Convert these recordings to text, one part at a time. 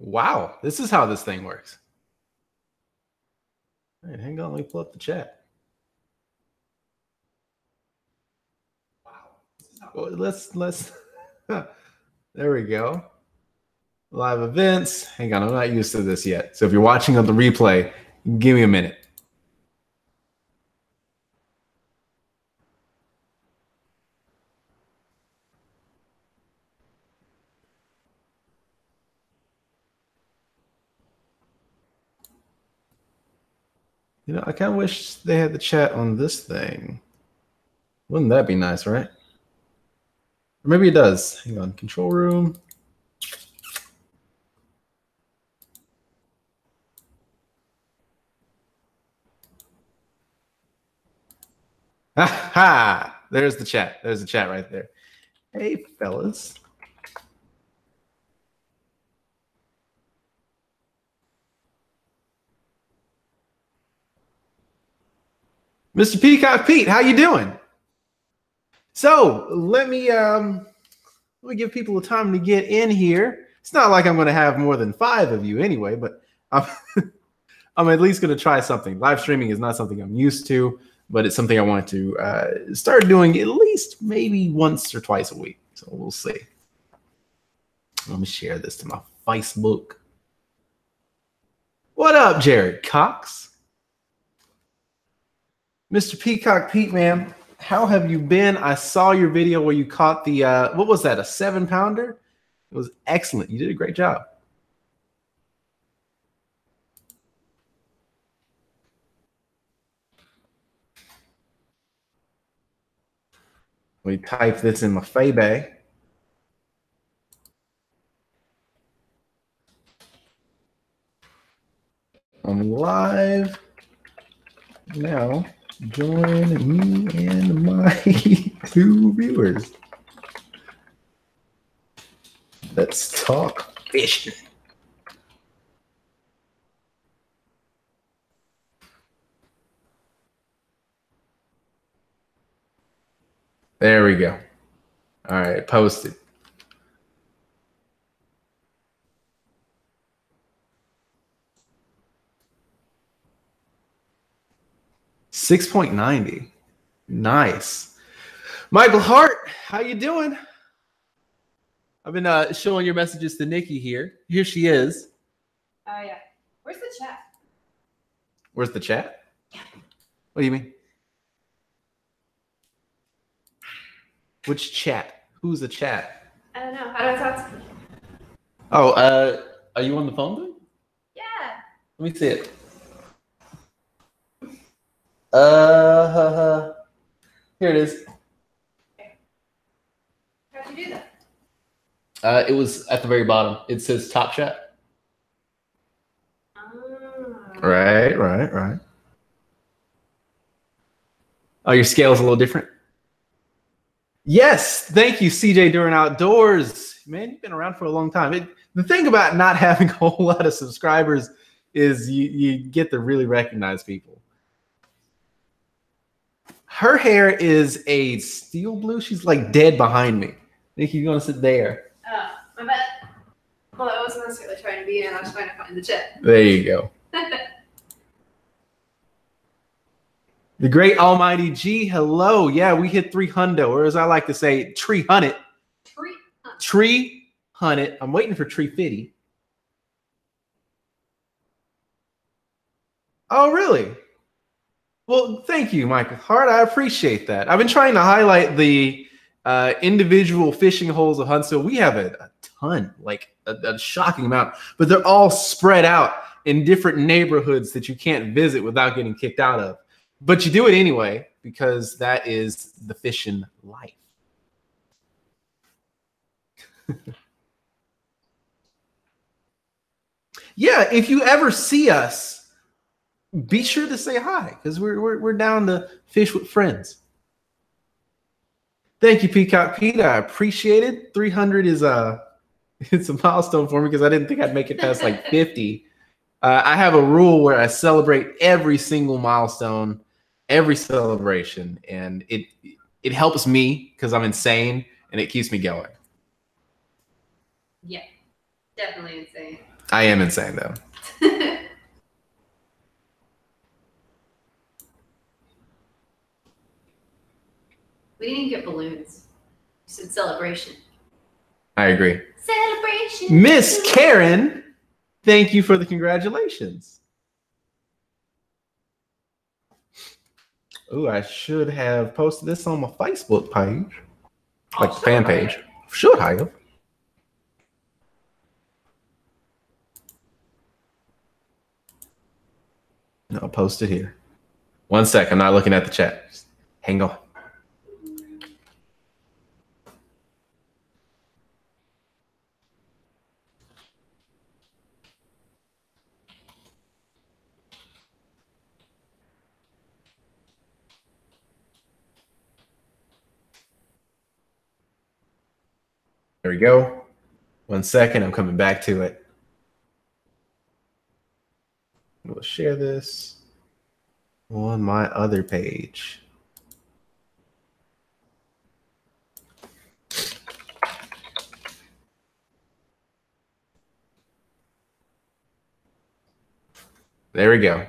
Wow, this is how this thing works. All right, hang on, let me pull up the chat. Wow. Well, let's there we go. Live events. Hang on, I'm not used to this yet. So if you're watching on the replay, give me a minute. You know, I kind of wish they had the chat on this thing. Wouldn't that be nice, right? Or maybe it does. Hang on, control room. Ha! There's the chat. There's the chat right there. Hey, fellas. Mr. Peacock Pete, how you doing? So let me give people the time to get in here. It's not like I'm going to have more than 5 of you anyway, but I'm at least going to try something. Live streaming is not something I'm used to, but it's something I want to start doing at least maybe once or twice a week. So we'll see. Let me share this to my Facebook. What up, Jared Cox? Mr. Peacock Pete, man, how have you been? I saw your video where you caught the, what was that, a 7-pounder? It was excellent. You did a great job. Let me type this in my Fabay. I'm live now. Join me and my 2 viewers. Let's talk fishing. There we go. All right, posted. $6.90. Nice. Michael Hart, how you doing? I've been showing your messages to Nikki here. Here she is. Oh, yeah. Where's the chat? Where's the chat? Yeah. What do you mean? Which chat? Who's the chat? I don't know. How do I talk to you? Oh, are you on the phone then? Yeah. Let me see it. Here it is. Okay. How'd you do that? It was at the very bottom. It says top chat. Right. Oh, your scale's a little different? Yes, thank you, CJ Duran Outdoors. Man, you've been around for a long time. The thing about not having a whole lot of subscribers is you get to really recognize people. Her hair is a steel blue. She's like dead behind me. Nikki, you're going to sit there. Oh, my bad. Well, I wasn't necessarily trying to be in. I was trying to find the chat. There you go. The great almighty G, hello. Yeah, we hit 300, or as I like to say, 300. 300. I'm waiting for 350. Oh, really? Well, thank you, Michael Hart. I appreciate that. I've been trying to highlight the individual fishing holes of Huntsville. We have a ton, like a shocking amount, but they're all spread out in different neighborhoods that you can't visit without getting kicked out of. But you do it anyway, because that is the fishing life. Yeah, if you ever see us, be sure to say hi, because we're down to fish with friends. Thank you, Peacock Pete. I appreciate it. 300 is it's a milestone for me because I didn't think I'd make it past like 50. I have a rule where I celebrate every single milestone, every celebration, and it helps me because I'm insane and it keeps me going. Yeah. Definitely insane. I am insane though. We didn't even get balloons. We said celebration. I agree. Celebration. Miss Karen, thank you for the congratulations. Ooh, I should have posted this on my Facebook page. Like the fan page. Should I have? No, I'll post it here. 1 sec, I'm not looking at the chat. Just hang on. There we go. 1 second, I'm coming back to it. We'll share this on my other page. There we go.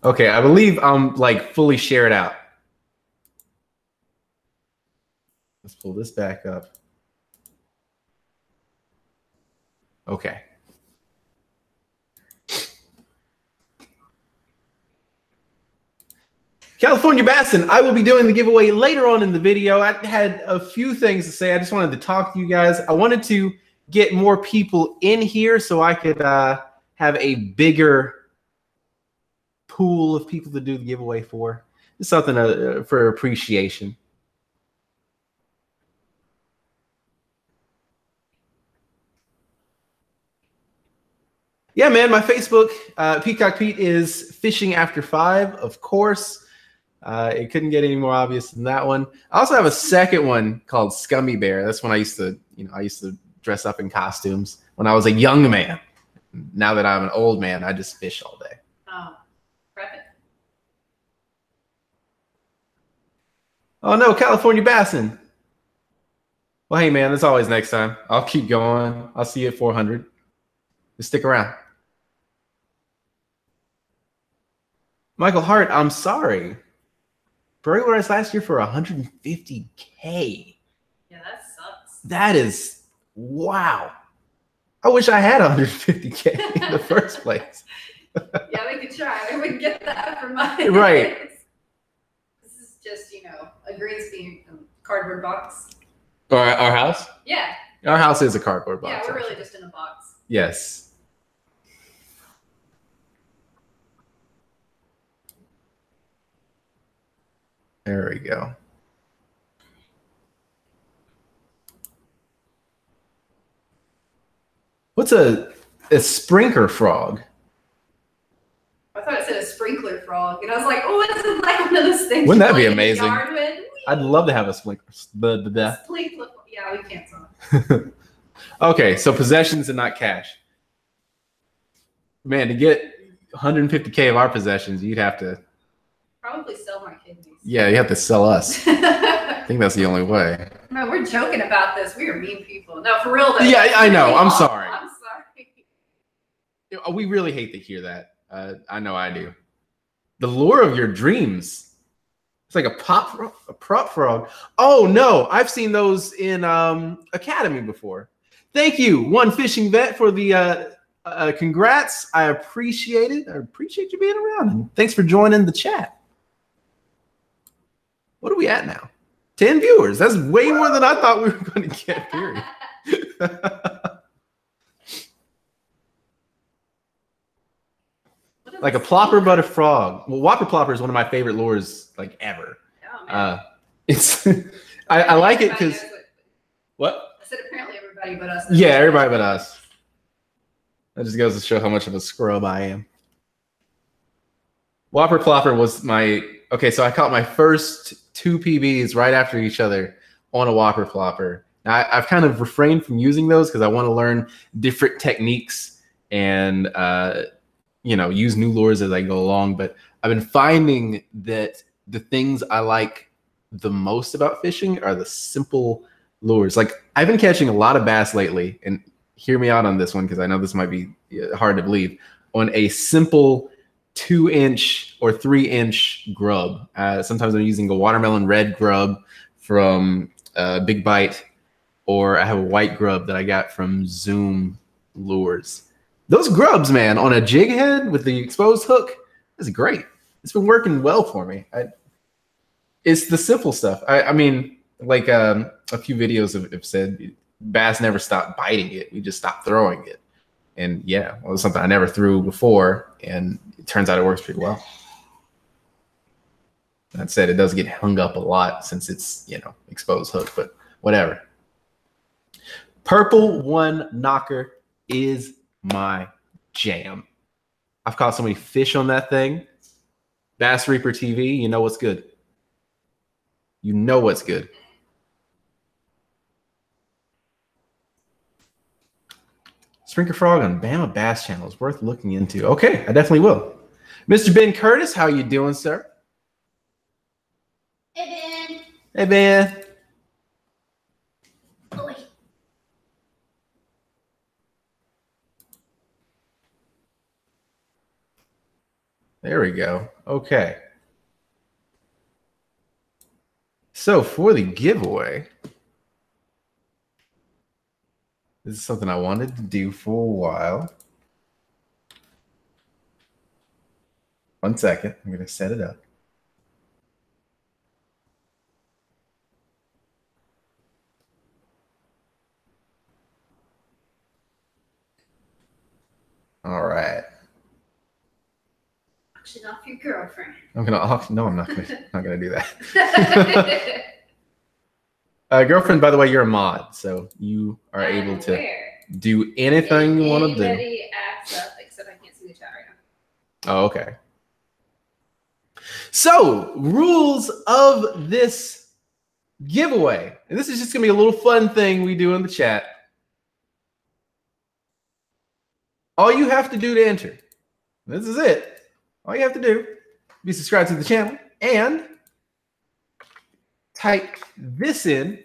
Okay, I believe I'm like fully shared out. Let's pull this back up. Okay. California Bassin, I will be doing the giveaway later on in the video. I had a few things to say. I just wanted to talk to you guys. I wanted to get more people in here so I could have a bigger pool of people to do the giveaway for. It's something for appreciation. Yeah, man, my Facebook, Peacock Pete, is Fishing After 5, of course. It couldn't get any more obvious than that one. I also have a second one called Scummy Bear. That's when I used to, I used to dress up in costumes when I was a young man. Now that I'm an old man, I just fish all day. Oh, prep it. Oh no, California Bassin. Well, hey man, as always, next time. I'll keep going. I'll see you at 400. Just stick around. Michael Hart, I'm sorry. Burglarized last year for 150K. Yeah, that sucks. That is, wow. I wish I had 150K in the first place. Yeah, we could try. We could get that for mine. Right. This is just, a green screen cardboard box. Our house? Yeah. Our house is a cardboard box. Yeah, we're really just in a box. Yes. There we go. What's a sprinkler frog? I thought it said a sprinkler frog, and I was like, "Oh, this is like one of those things." Wouldn't that be amazing? I'd love to have a sprinkler. Yeah, we can't talk. Okay, so possessions and not cash. Man, to get 150K of our possessions, you'd have to probably sell my kidneys. Yeah, you have to sell us. I think that's the only way. No, we're joking about this. We are mean people. No, for real though. Yeah, I know. I'm sorry. I'm sorry. We really hate to hear that. I know I do. The lure of your dreams. It's like a prop frog. Oh no, I've seen those in Academy before. Thank you, One Fishing Vet, for the congrats. I appreciate it. I appreciate you being around. And thanks for joining the chat. What are we at now? 10 viewers. That's way more than I thought we were going to get, period. Like a plopper, but a frog. Well, whopper plopper is one of my favorite lures, like ever. Oh, man. It's I like it because what? I said apparently everybody but us. Yeah, everybody but us. That just goes to show how much of a scrub I am. Whopper plopper was my so I caught my first 2 PBs right after each other on a whopper plopper. Now I've kind of refrained from using those because I want to learn different techniques and use new lures as I go along. But I've been finding that the things I like the most about fishing are the simple lures. Like I've been catching a lot of bass lately, and hear me out on this one because I know this might be hard to believe. On a simple 2-inch or 3-inch grub. Sometimes I'm using a watermelon red grub from Big Bite, or I have a white grub that I got from Zoom Lures. Those grubs, man, on a jig head with the exposed hook, is great. It's been working well for me. It's the simple stuff. I mean, like a few videos have said, bass never stopped biting it. We just stopped throwing it. And yeah, well, it was something I never threw before, and it turns out it works pretty well. That said, it does get hung up a lot since it's, you know, exposed hook, but whatever. Purple One Knocker is my jam. I've caught so many fish on that thing. Bass Reaper TV, you know what's good. You know what's good. Sprinkler Frog on Bama Bass Channel is worth looking into. Okay, I definitely will. Mr. Ben Curtis, how you doing, sir? Hey, Ben. Hey, Ben. Boy. There we go. Okay. So for the giveaway, this is something I wanted to do for a while. 1 second. I'm going to set it up. All right. Auction off your girlfriend. I'm gonna auction. No, I'm not gonna do that. Girlfriend, by the way, you're a mod, so you are able to do anything you want to do. Anybody acts up, except I can't see the chat right now. Oh, okay. So, rules of this giveaway, and this is just gonna be a little fun thing we do in the chat. All you have to do to enter, this is it. All you have to do, be subscribed to the channel and type this in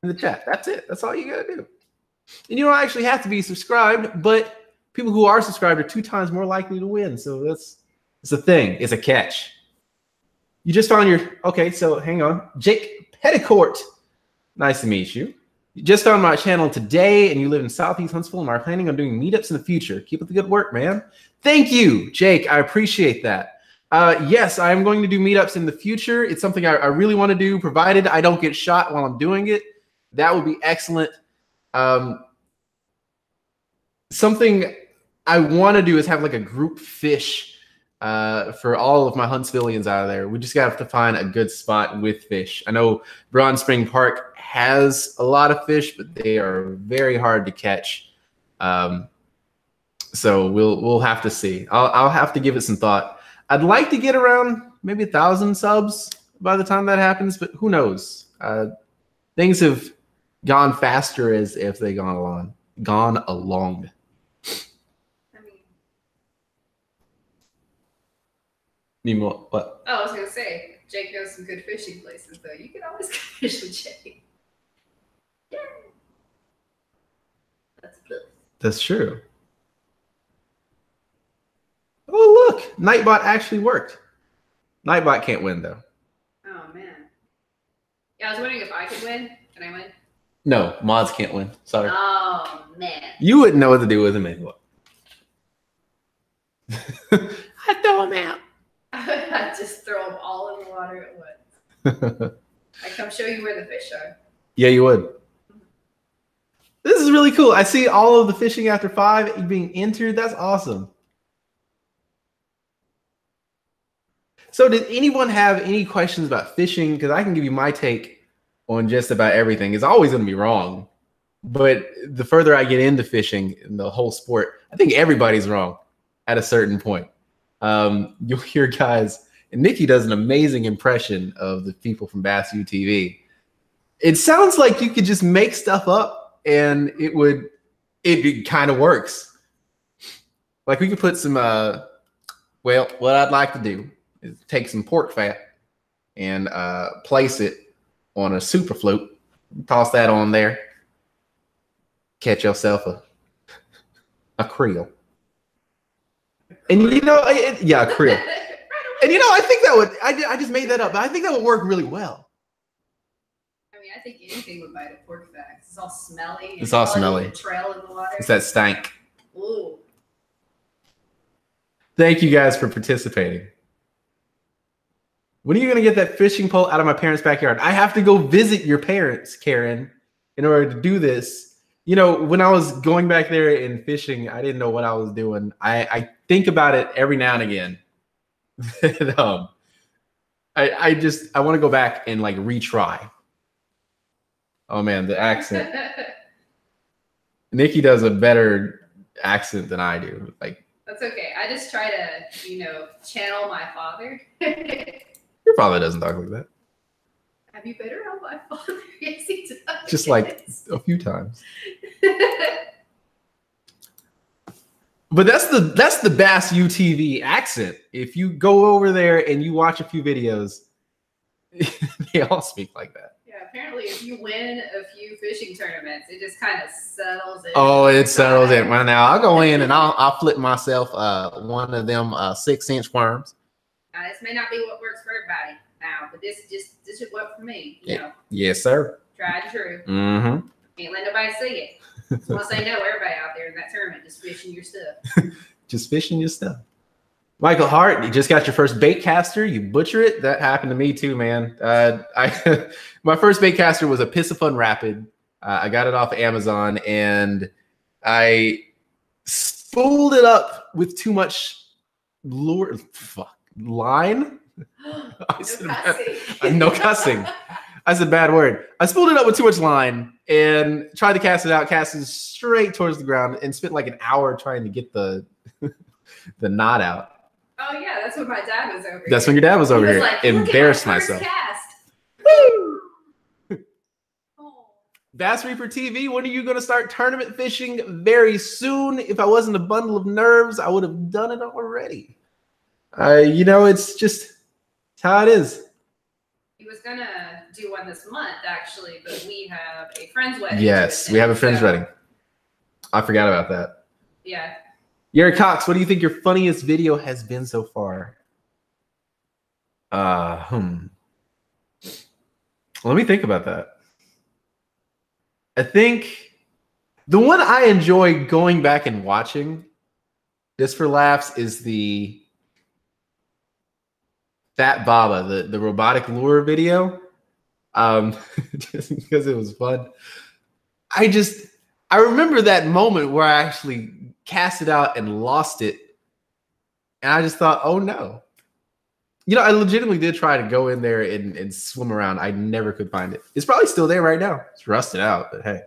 the chat. That's it. That's all you got to do. And you don't actually have to be subscribed, but people who are subscribed are 2 times more likely to win. So it's a thing. It's a catch. You just found your, okay, so hang on. Jake Petticourt, nice to meet you. You just found my channel today and you live in Southeast Huntsville and are planning on doing meetups in the future. Keep up the good work, man. Thank you, Jake. I appreciate that. Yes, I'm going to do meetups in the future. It's something I really want to do, provided I don't get shot while I'm doing it. That would be excellent. Something I want to do is have like a group fish for all of my Huntsvillians out of there. We just got to find a good spot with fish. I know Bronze Spring Park has a lot of fish, but they are very hard to catch. So we'll have to see. I'll have to give it some thought. I'd like to get around maybe 1,000 subs by the time that happens, but who knows? Things have gone faster as if they gone along. I mean, what? Oh, I was gonna say, Jake knows some good fishing places, though. You can always go fish with Jake. Yeah. That's good. That's true. Oh, look. Nightbot actually worked. Nightbot can't win, though. Oh, man. Yeah, I was wondering if I could win. Can I win? No, mods can't win. Sorry. Oh, man. You wouldn't know what to do with him anyway. I throw him out. I just throw them all in the water at once. I come show you where the fish are. Yeah, you would. This is really cool. I see all of the fishing after 5 being entered. That's awesome. So did anyone have any questions about fishing? Because I can give you my take on just about everything. It's always going to be wrong. But the further I get into fishing in the whole sport, I think everybody's wrong at a certain point. You'll hear guys, and Nikki does an amazing impression of the people from Bass U TV. It sounds like you could just make stuff up and it kind of works. Like we could put some, well, what I'd like to do is take some pork fat and place it on a super float, toss that on there, catch yourself a creel. And you know, yeah, a creel. And you know, I think that would, I just made that up, but I think that would work really well. I mean, I think anything would bite a pork fact. It's all smelly. It's all smelly. Trail in the water. It's that stank. Ooh. Thank you guys for participating. When are you going to get that fishing pole out of my parents' backyard? I have to go visit your parents, Karen, in order to do this. You know, when I was going back there and fishing, I didn't know what I was doing. I think about it every now and again. I want to go back and like retry. Oh man, the accent. Nikki does a better accent than I do. Like, that's okay. I just try to, you know, channel my father. Your father doesn't talk like that. Have you been around my father? Yes, he does. Just like a few times. But that's the Bass UTV accent. If you go over there and you watch a few videos, they all speak like that. Yeah, apparently if you win a few fishing tournaments, it just kind of settles in. Oh, it settles in. Well, now I'll go in and I'll flip myself one of them 6-inch worms. Now, this may not be what works for everybody now, but this should work for me. You know. Yes, sir. Tried and true. Mm-hmm. Can't let nobody see it. Once they know, everybody out there in that tournament just fishing your stuff. Just fishing your stuff. Michael Hart, you just got your first bait caster. You butcher it. That happened to me too, man. My first bait caster was a Piscifun Rapid. I got it off of Amazon and I spooled it up with too much line. No cussing. That's a bad word. I spooled it up with too much line and tried to cast it out, casted straight towards the ground, and spent like an hour trying to get the knot out. Oh yeah, that's when my dad was over. That's when your dad was over here. Like, embarrassed myself. Woo! Oh. Bass Reaper TV, when are you going to start tournament fishing? Very soon. If I wasn't a bundle of nerves, I would have done it already. You know, it's how it is. He was gonna do one this month, actually, but we have a friend's wedding. Yes, we have a friend's wedding. I forgot about that. Yeah. Yuri Cox, what do you think your funniest video has been so far? Let me think about that. I think the one I enjoy going back and watching, just for laughs, is the Fat Baba, the robotic lure video. Just because it was fun. I remember that moment where I actually cast it out and lost it. And I just thought, oh no. You know, I legitimately did try to go in there and swim around. I never could find it. It's probably still there right now. It's rusted out, but hey.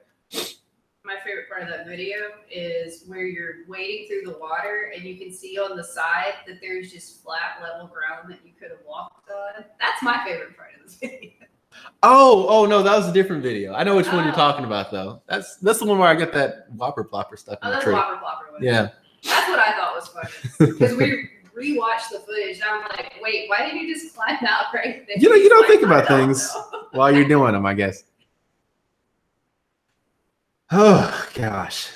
My favorite part of that video is where you're wading through the water and you can see on the side that there's just flat, level ground that you could have walked on. That's my favorite part of this video. Oh no, that was a different video. I know which one you're talking about though. That's the one where I get that whopper plopper stuff in the tree. Whopper plopper one. Yeah. That's what I thought was funny. Because we rewatched the footage and I'm like, wait, why did you just climb out right there? You know, you don't think about things while you're doing them, I guess. Oh gosh.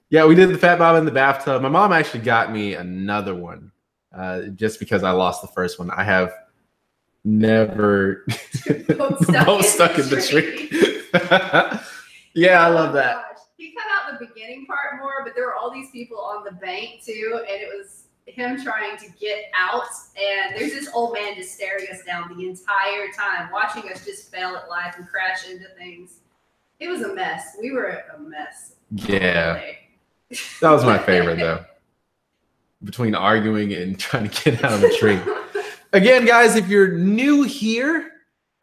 Yeah, we did the Fat Baba in the bathtub. My mom actually got me another one just because I lost the first one. I have never both stuck in the tree. Yeah, I love that. Gosh. He cut out the beginning part more, but there were all these people on the bank too, and it was him trying to get out, and there's this old man just staring us down the entire time, watching us just fail at life and crash into things. It was a mess. We were a mess. Yeah. That was my favorite though. Between arguing and trying to get out of the tree. Again, guys, if you're new here,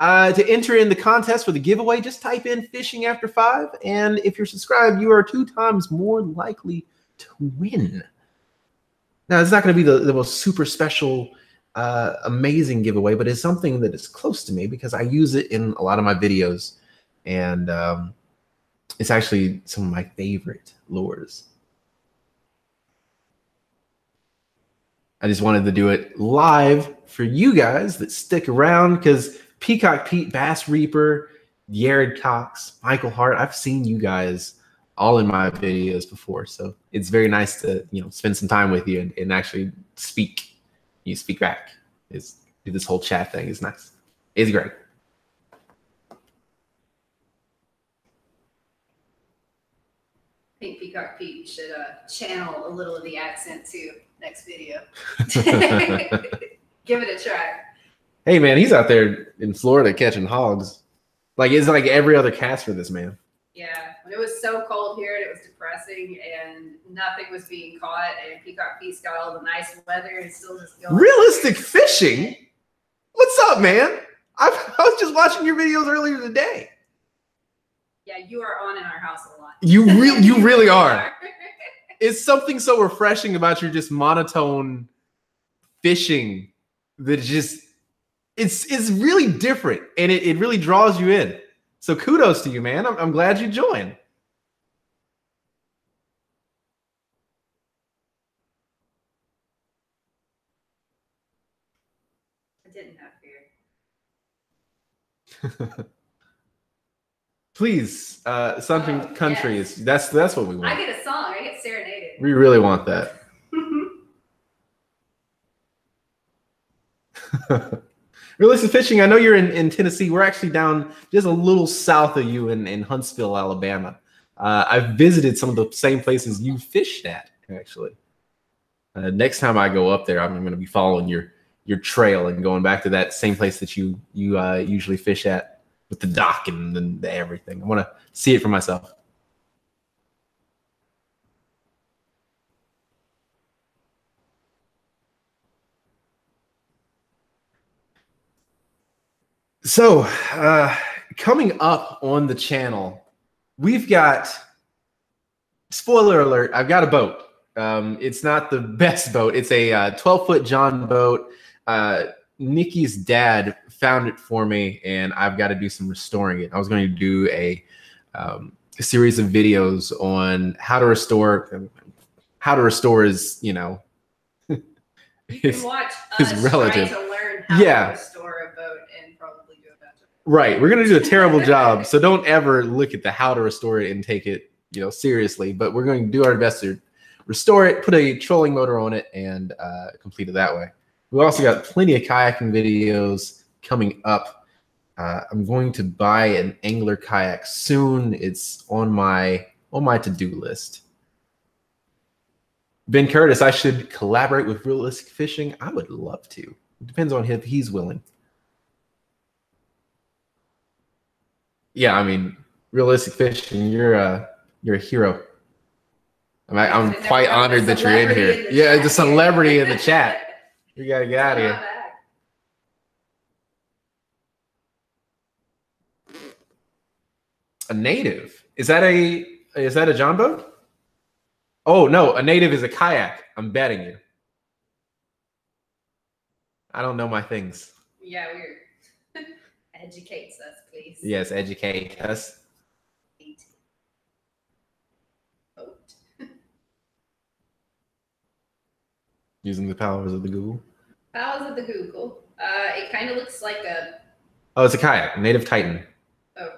to enter in the contest for the giveaway, just type in Fishing After 5. And if you're subscribed, you are 2 times more likely to win. Now, it's not going to be the most super special, amazing giveaway, but it's something that is close to me because I use it in a lot of my videos. And it's actually some of my favorite lures. I just wanted to do it live for you guys that stick around because Peacock Pete, Bass Reaper, Yared Cox, Michael Hart, I've seen you guys all in my videos before. So it's very nice to, you know, spend some time with you and actually speak. You speak back. Do this whole chat thing is nice. It's great. I think Peacock Pete should channel a little of the accent too next video. Give it a try. Hey man, he's out there in Florida catching hogs. Like it's like every other cast for this man. Yeah, when it was so cold here and it was depressing and nothing was being caught, and Peacock Pete's got all the nice weather and still just going. Realistic fishing? What's up, man? I was just watching your videos earlier today. Yeah, you are on in our house a lot. You really are. It's something so refreshing about your just monotone fishing that just it's really different, and it really draws you in. So kudos to you, man. I'm glad you joined. I didn't have fear. Please, something country yes. is that's what we want. I get a song. I get serenaded. We really want that. Realistic fishing. I know you're in Tennessee. We're actually down just a little south of you in Huntsville, Alabama. I've visited some of the same places you fished at, actually. Next time I go up there, I'm going to be following your trail and going back to that same place that you usually fish at with the dock and the everything. I want to see it for myself. So, coming up on the channel, we've got, spoiler alert, I've got a boat. It's not the best boat. It's a 12-foot John boat. Nikki's dad found it for me, and I've got to do some restoring it. I was going to do a series of videos on how to restore his, you know, you can watch his us relative. try to learn how to restore a boat and probably do it better. Right. We're going to do a terrible job. So don't ever look at the how to restore it and take it, you know, seriously. But we're going to do our best to restore it, put a trolling motor on it, and complete it that way. We also got plenty of kayaking videos coming up. I'm going to buy an angler kayak soon. It's on my to-do list. Ben Curtis, I should collaborate with Realistic Fishing. I would love to. It depends on if he's willing. Yeah, I mean, Realistic Fishing, you're a hero. I'm quite honored that you're in here. Yeah, the celebrity in the chat. You gotta get out of here. A native? Is that a John boat? Oh no, a native is a kayak. I'm betting you. I don't know my things. Yeah, weird. Educates us, please. Yes, educate us. Using the powers of the Google. Powers of the Google. It kind of looks like a. Oh, it's a kayak. Native Titan. Oh.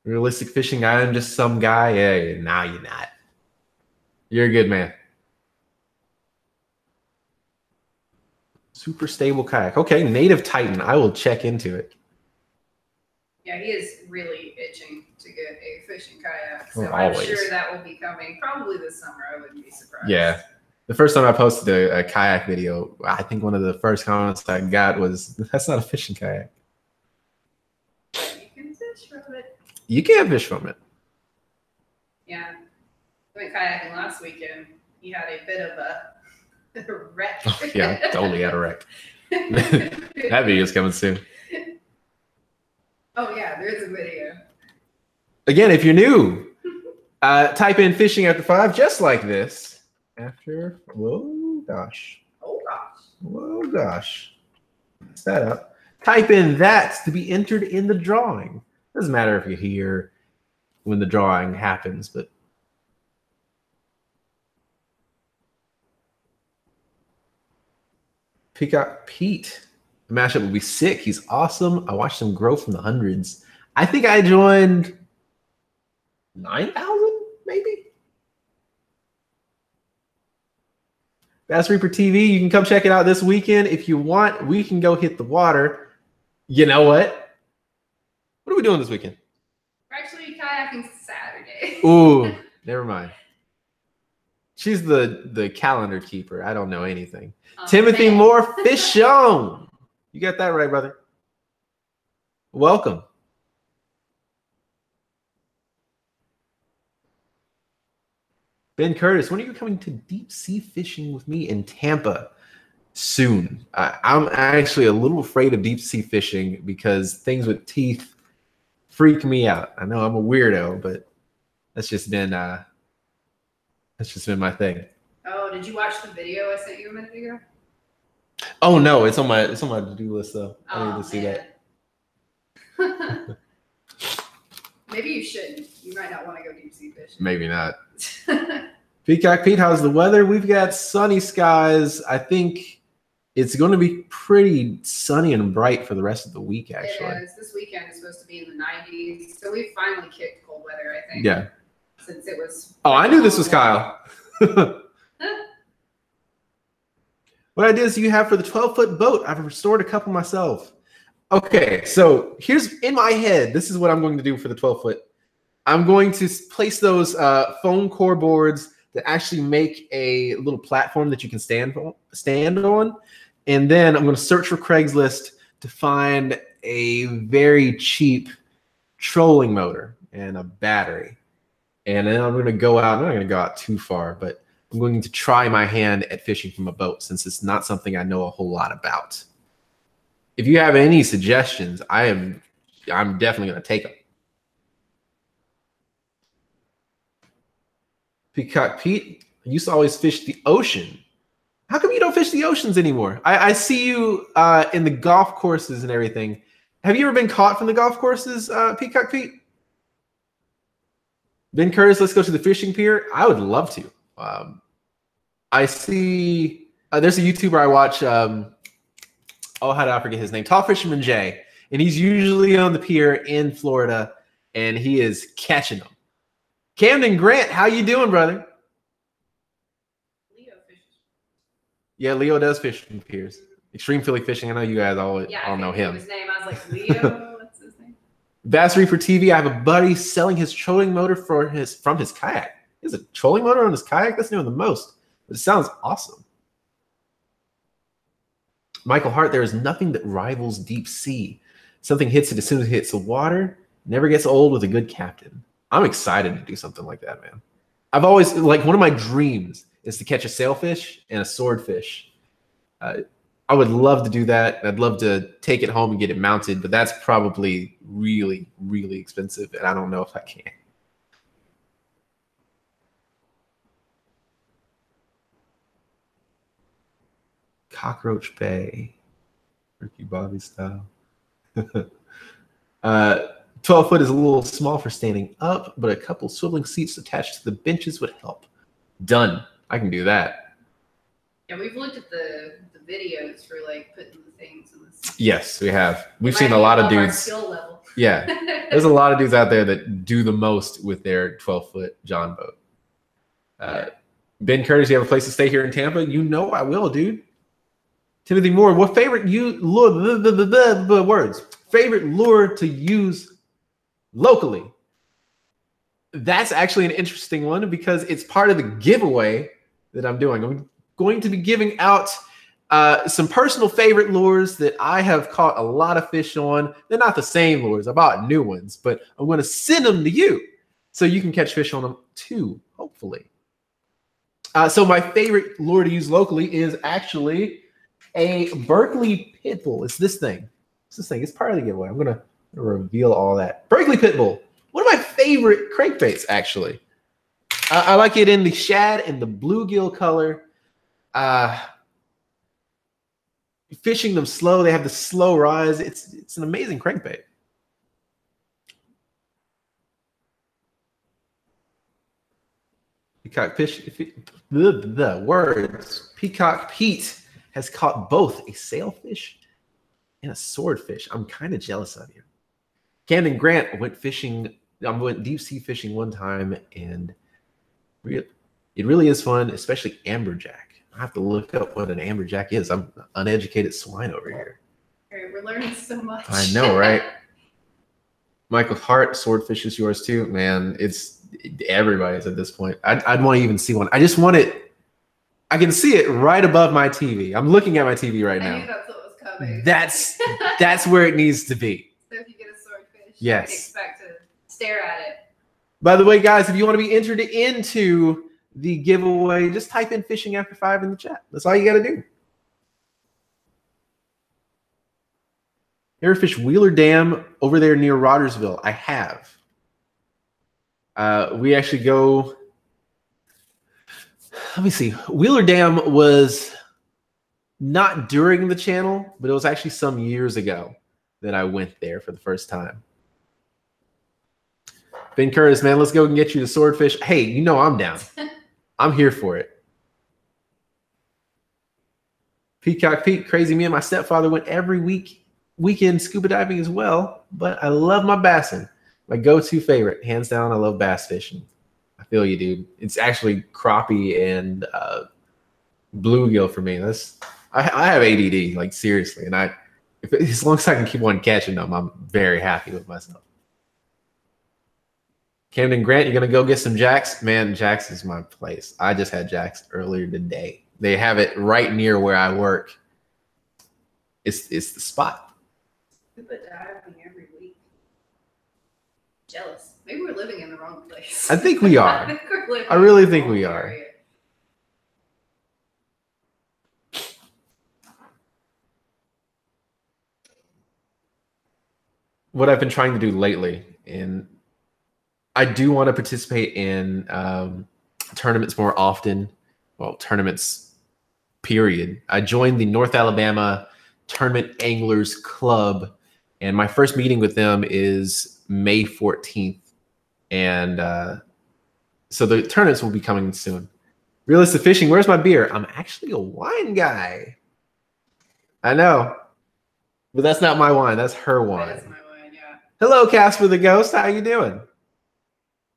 Realistic Fishing. I'm just some guy. Yeah, nah, you're not. You're a good man. Super stable kayak. Okay, Native Titan. I will check into it. Yeah, he is really itching to get a fishing kayak. So Always. I'm sure that will be coming probably this summer. I wouldn't be surprised. Yeah. The first time I posted a kayak video, I think one of the first comments I got was, "That's not a fishing kayak." You can fish from it. You can't fish from it. Yeah. I went kayaking last weekend. He had a bit of a wreck. Oh, yeah, totally had a wreck. That video's coming soon. Oh, yeah, there's a video. Again, if you're new, type in fishing after 5, just like this. After, whoa, gosh. Oh, gosh. Whoa, gosh. Mess that up. Type in that to be entered in the drawing. Doesn't matter if you're here when the drawing happens, but. Peacock Pete. The mashup will be sick. He's awesome. I watched him grow from the hundreds. I think I joined 9,000 maybe. Bass Reaper TV, you can come check it out this weekend if you want. We can go hit the water. You know what? What are we doing this weekend? We're actually kayaking Saturday. Ooh, never mind. She's the calendar keeper. I don't know anything. Timothy man. Moore, Fish on. You got that right, brother. Welcome. Ben Curtis, when are you coming to deep sea fishing with me in Tampa? Soon. I'm actually a little afraid of deep sea fishing because things with teeth freak me out. I know I'm a weirdo, but that's just been my thing. Oh, did you watch the video I sent you a minute ago? Oh no, it's on my to-do list though. I need to see that. Maybe you shouldn't. You might not want to go deep sea fishing. Maybe not. Peacock Pete, how's the weather? We've got sunny skies. I think it's going to be pretty sunny and bright for the rest of the week, actually. It is. This weekend is supposed to be in the 90s. So we finally kicked cold weather, I think. Yeah. Since it was. Oh, I knew this was Kyle. What ideas do you have for the 12-foot boat? I've restored a couple myself. Okay, so here's in my head. This is what I'm going to do for the 12-foot. I'm going to place those foam core boards that actually make a little platform that you can stand on. And then I'm going to search for Craigslist to find a very cheap trolling motor and a battery. And then I'm going to go out. I'm not going to go out too far, but I'm going to try my hand at fishing from a boat since it's not something I know a whole lot about. If you have any suggestions, I'm definitely going to take them. Peacock Pete, I used to always fish the ocean. How come you don't fish the oceans anymore? I see you in the golf courses and everything. Have you ever been caught from the golf courses, Peacock Pete? Ben Curtis, let's go to the fishing pier. I would love to. I see there's a YouTuber I watch. How did I forget his name? Tall Fisherman Jay. And he's usually on the pier in Florida, and he is catching them. Camden Grant, how you doing, brother? Leo fishes. Yeah, Leo does fish from piers. Extreme Philly Fishing. I know you guys all know him. His name. I was like, Leo. What's his name? Bass Reaper TV. I have a buddy selling his trolling motor from his kayak. He has a trolling motor on his kayak. That's doing the most. But it sounds awesome. Michael Hart, there is nothing that rivals deep sea. Something hits it as soon as it hits the water. Never gets old with a good captain. I'm excited to do something like that, man. I've always, one of my dreams is to catch a sailfish and a swordfish. I would love to do that. I'd love to take it home and get it mounted, but that's probably really, really expensive, and I don't know if I can. Cockroach Bay, Ricky Bobby style. 12-foot is a little small for standing up, but a couple swiveling seats attached to the benches would help. Done. I can do that. Yeah, we've looked at the videos for putting the things in this. Yes, we have. We've seen a lot of dudes. Skill level. Yeah, there's a lot of dudes out there that do the most with their 12-foot John boat. Ben Curtis, you have a place to stay here in Tampa? You know I will, dude. Timothy Moore, what favorite favorite lure to use locally? That's actually an interesting one because it's part of the giveaway that I'm doing. I'm going to be giving out some personal favorite lures that I have caught a lot of fish on. They're not the same lures. I bought new ones, but I'm going to send them to you so you can catch fish on them too, hopefully. So my favorite lure to use locally is actually a Berkley Pitbull. It's this thing. It's part of the giveaway. I'm gonna reveal all that. Berkley Pitbull. One of my favorite crankbaits, actually. I like it in the shad and the bluegill color. Fishing them slow. They have the slow rise. It's an amazing crankbait. Peacock fish. The words. Peacock Pete has caught both a sailfish and a swordfish. I'm kind of jealous of you. Camden Grant went fishing I went deep sea fishing one time, and it really is fun, especially amberjack. I have to look up what an amberjack is. I'm an uneducated swine over here. All right, we're learning so much. I know, right? Michael Hart, swordfish is yours too, man. It's everybody's at this point. I'd want to even see one. I just want it. I can see it right above my TV. I'm looking at my TV right now. I knew that's what was coming. That's where it needs to be. So if you get a swordfish, yes, you can expect to stare at it. By the way, guys, if you want to be entered into the giveaway, just type in Fishing After 5 in the chat. That's all you got to do. Ever fish Wheeler Dam over there near Rodersville? I have. We actually go. Let me see. Wheeler Dam was not during the channel, but it was actually some years ago that I went there for the first time. Ben Curtis, man, let's go and get you the swordfish. Hey, you know I'm down. I'm here for it. Peacock Pete, crazy. Me and my stepfather went every weekend scuba diving as well, but I love my bassing. My go-to favorite, hands down, I love bass fishing. I feel you, dude. It's actually crappie and bluegill for me. I have ADD, like seriously, and as long as I can keep on catching them, I'm very happy with myself. Camden Grant, you're gonna go get some Jacks? Man, Jacks is my place. I just had Jacks earlier today. They have it right near where I work. It's the spot. Scuba diving every week. Jealous. Maybe we're living in the wrong place. I think we are. I really think we are. What I've been trying to do lately, and I do want to participate in tournaments more often. Well, tournaments, period. I joined the North Alabama Tournament Anglers Club, and my first meeting with them is May 14th. And so the tournaments will be coming soon. Realistic Fishing, where's my beer? I'm actually a wine guy. I know. But that's not my wine. That's her wine. That is my wine, yeah. Hello, Casper the Ghost. How you doing?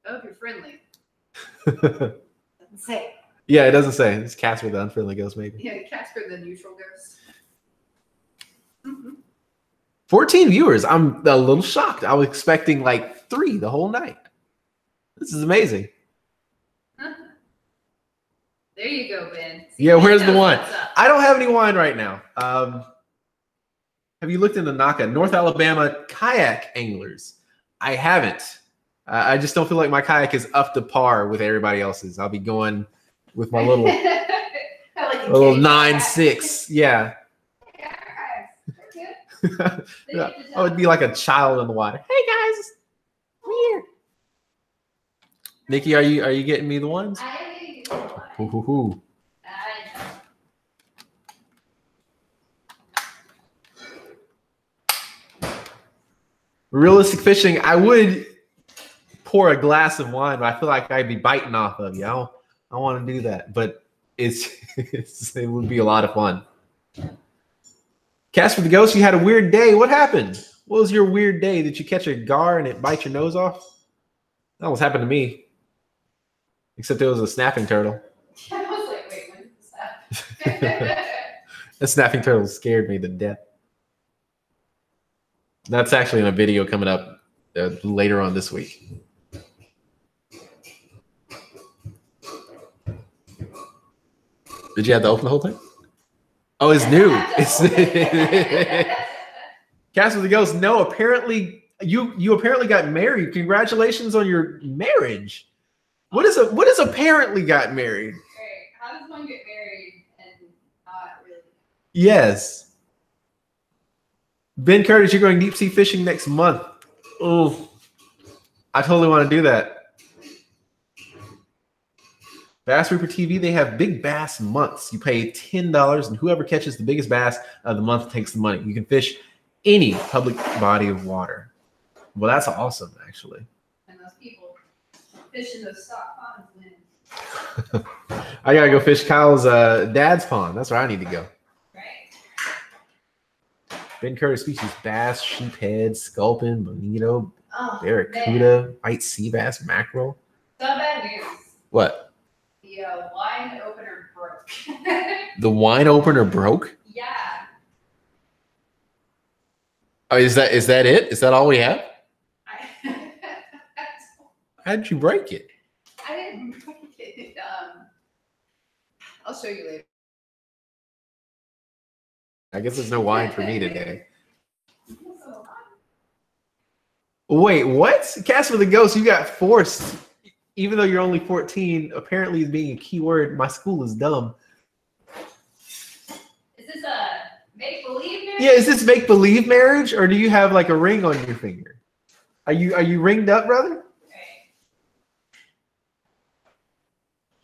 I hope you're friendly. Doesn't say. Yeah, it doesn't say. It's Casper the Unfriendly Ghost, maybe. Yeah, Casper the Neutral Ghost. 14 viewers. I'm a little shocked. I was expecting like 3 the whole night. This is amazing. There you go, Ben. Yeah, where's the wine? I don't have any wine right now. Have you looked into NACA, North Alabama Kayak Anglers? I haven't. I just don't feel like my kayak is up to par with everybody else's. I'll be going with my little, little 9.6. Yeah. I would be like a child in the water. Hey guys, come here. Nikki, are you getting me the ones? I am getting you the one. Ooh. Realistic Fishing, I would pour a glass of wine, but I feel like I'd be biting off of you. I don't want to do that, but it would be a lot of fun. Casper the Ghost, you had a weird day. What happened? What was your weird day? Did you catch a gar and it bite your nose off? That almost happened to me. Except it was a snapping turtle. I was like, wait, when did this happen? The snapping turtle scared me to death. That's actually in a video coming up later on this week. Did you have to open the whole thing? Oh, it's new. It's Casper the Ghost. No, apparently you apparently got married. Congratulations on your marriage. What is apparently got married? Right. How does one get married and not really? Yes. Ben Curtis, you're going deep sea fishing next month. Oh, I totally want to do that. Bass Reaper TV, they have big bass months. You pay $10, and whoever catches the biggest bass of the month takes the money. You can fish any public body of water. Well, that's awesome, actually. And those people fishing those stock ponds win. I gotta go fish Kyle's dad's pond. That's where I need to go. Right. Ben Curtis species bass, sheephead, sculpin, bonito. Oh, Barracuda, white sea bass, mackerel. Some bad news. What? The wine opener broke. The wine opener broke? Yeah. Oh, is that it? Is that all we have? I How did you break it? I didn't break it. I'll show you later. I guess there's no wine for me today. Wait, what? Casper the Ghost, you got forced. Even though you're only 14, apparently being a key word. My school is dumb. Is this a make-believe marriage? Yeah, is this make-believe marriage, or do you have like a ring on your finger? Are you ringed up, brother?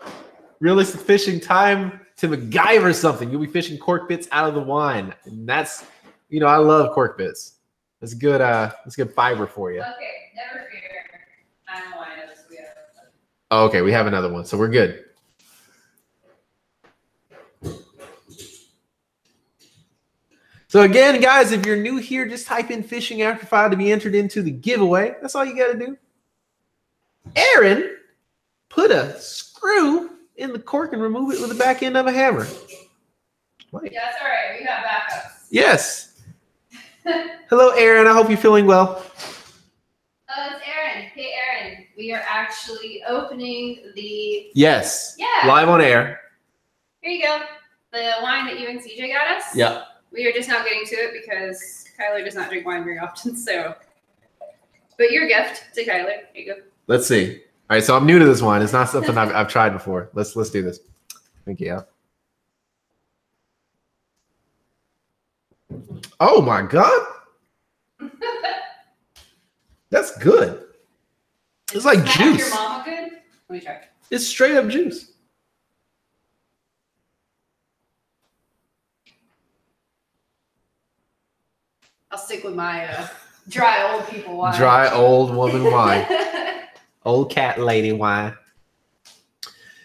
Okay. Realistic fishing time to MacGyver something. You'll be fishing cork bits out of the wine, and that's, I love cork bits. It's good. It's good fiber for you. Okay, never fear. I know why I know this. We have. Oh, okay, we have another one, so we're good. So again, guys, if you're new here, just type in fishing after 5 to be entered into the giveaway. That's all you got to do. Aaron put a screw in the cork and remove it with the back end of a hammer. Wait. Yeah, that's all right. We got backups. Yes. Hello, Aaron. I hope you're feeling well. It's Aaron. Hey, Aaron. We are actually opening the. Yes. Yeah. Live on air. Here you go. The wine that you and CJ got us. Yeah. We are just not getting to it because Kyler does not drink wine very often. So, but your gift to Kyler. Here you go. Let's see. All right. So I'm new to this wine. It's not something I've tried before. Let's do this. Thank you. Oh my God. That's good. It's like juice. Your mama good? Let me try. It's straight up juice. I'll stick with my dry old people wine. Dry old woman wine. Old cat lady wine.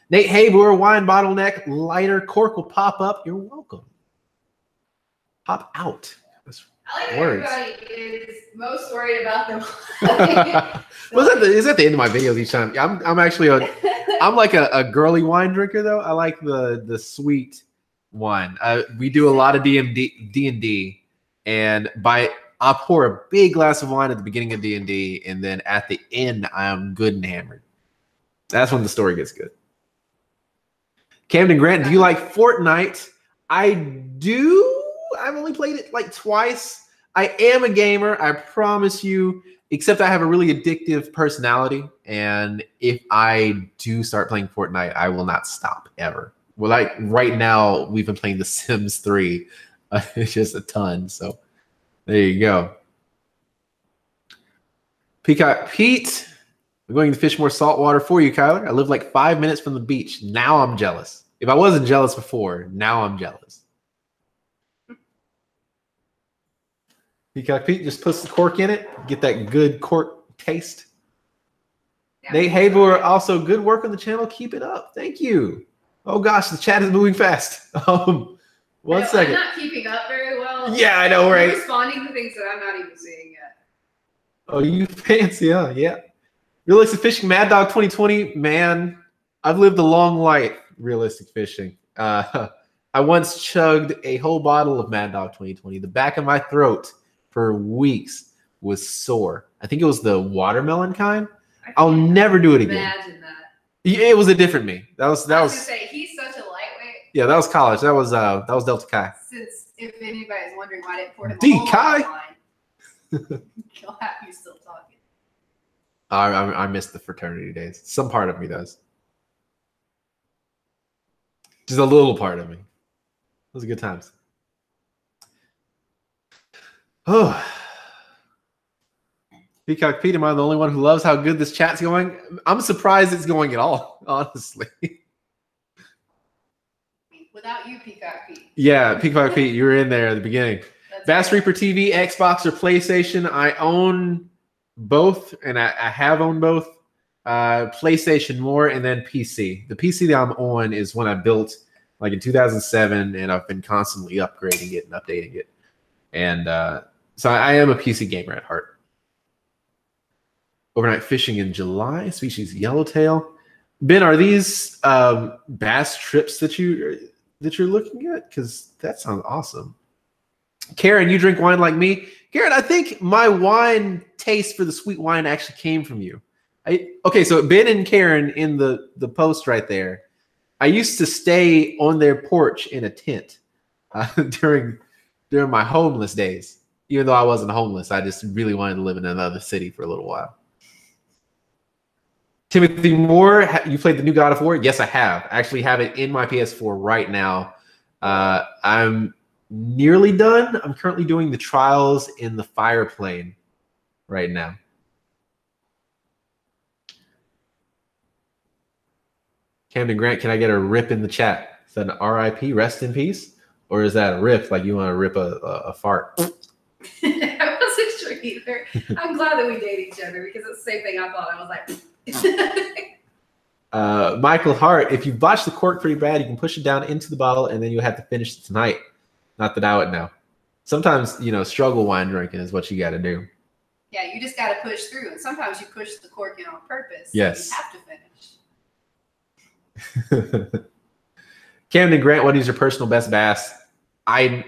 Nate Haber, wine bottleneck, lighter cork will pop up. You're welcome. Pop out. I like words. Everybody is most worried about them. Is that the end of my videos each time? I'm actually I'm like a girly wine drinker though. I like the sweet wine. We do a lot of D&D, and I'll pour a big glass of wine at the beginning of D&D, and then at the end I am good and hammered. That's when the story gets good. Camden Grant, do you like Fortnite? I do. I've only played it like twice. I am a gamer, I promise you, except I have a really addictive personality. And if I do start playing Fortnite, I will not stop ever. Well, like right now, we've been playing The Sims 3. It's just a ton. So there you go. Peacock Pete, we're going to fish more saltwater for you, Kyler. I live like 5 minutes from the beach. Now I'm jealous. If I wasn't jealous before, now I'm jealous. Peacock Pete just puts the cork in it, get that good cork taste. Yeah. Nate Haber, also good work on the channel. Keep it up. Thank you. Oh gosh, the chat is moving fast. One second. I'm not keeping up very well. Yeah, I know, right? I'm responding to things that I'm not even seeing yet. Oh, you fancy, huh? Yeah. Realistic Fishing Mad Dog 2020. Man, I've lived a long life. Realistic Fishing. I once chugged a whole bottle of Mad Dog 2020. The back of my throat for weeks was sore. I think it was the watermelon kind. I'll never do it again. Imagine that. It was a different me. That was I was gonna say he's such a lightweight. Yeah, that was college. That was Delta Chi. Since if anybody's wondering why I didn't pour him D Chi. He'll have you still talking. I miss the fraternity days. Some part of me does. Just a little part of me. Those are good times. Oh. Peacock Pete, am I the only one who loves how good this chat's going? I'm surprised it's going at all, honestly. Without you, Peacock Pete. Yeah, Peacock Pete, you were in there at the beginning. Bass Reaper TV, Xbox, or PlayStation. I own both, and I have owned both. PlayStation more, and then PC. The PC that I'm on is one I built like in 2007, and I've been constantly upgrading it and updating it. And so I am a PC gamer at heart. Overnight fishing in July. Species yellowtail. Ben, are these bass trips that you're looking at? Because that sounds awesome. Karen, you drink wine like me. Karen, I think my wine taste for the sweet wine actually came from you. Okay, so Ben and Karen in the post right there. I used to stay on their porch in a tent during my homeless days. Even though I wasn't homeless, I just really wanted to live in another city for a little while. Timothy Moore, you played the new God of War? Yes, I have. I actually have it in my PS4 right now. I'm nearly done. I'm currently doing the trials in the fire plane right now. Camden Grant, can I get a rip in the chat? Is that an RIP, rest in peace? Or is that a rip, like you want to rip a fart? I wasn't sure either. I'm glad that we date each other because it's the same thing I thought. I was like... Michael Hart, if you botch the cork pretty bad, you can push it down into the bottle and then you'll have to finish it tonight. Not that I would know. Sometimes, struggle wine drinking is what you got to do. Yeah, you just got to push through. And sometimes you push the cork in on purpose. Yes. So you have to finish. Camden Grant, what is your personal best bass? I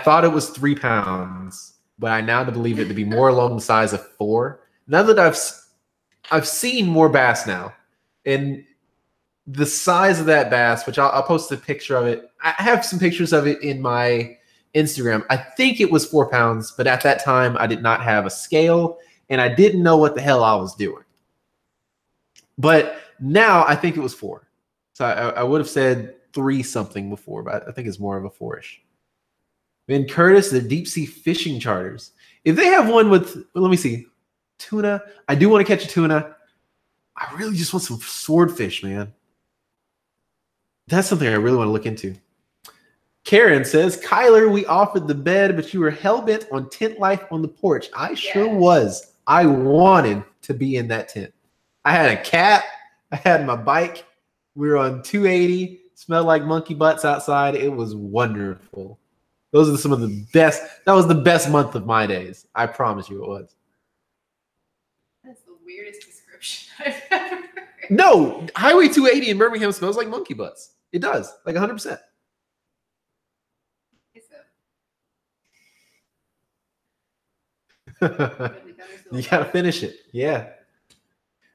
thought it was 3 pounds, but I now believe it to be more along the size of 4. Now that I've seen more bass now, and the size of that bass, which I'll post a picture of it. I have some pictures of it in my Instagram. I think it was 4 pounds, but at that time I did not have a scale and I didn't know what the hell I was doing. But now I think it was 4. So I would have said 3 something before, but I think it's more of a 4-ish. Ben Curtis, the deep sea fishing charters. If they have one with, let me see, tuna. I do want to catch a tuna. I really just want some swordfish, man. That's something I really want to look into. Karen says, Kyler, we offered the bed, but you were hell-bent on tent life on the porch. I sure was. I wanted to be in that tent. I had a cat. I had my bike. We were on 280. Smelled like monkey butts outside. It was wonderful. Those are some of the best. That was the best month of my days. I promise you it was. That's the weirdest description I've ever heard. No, Highway 280 in Birmingham smells like monkey butts. It does, like 100%. You gotta finish it. Yeah.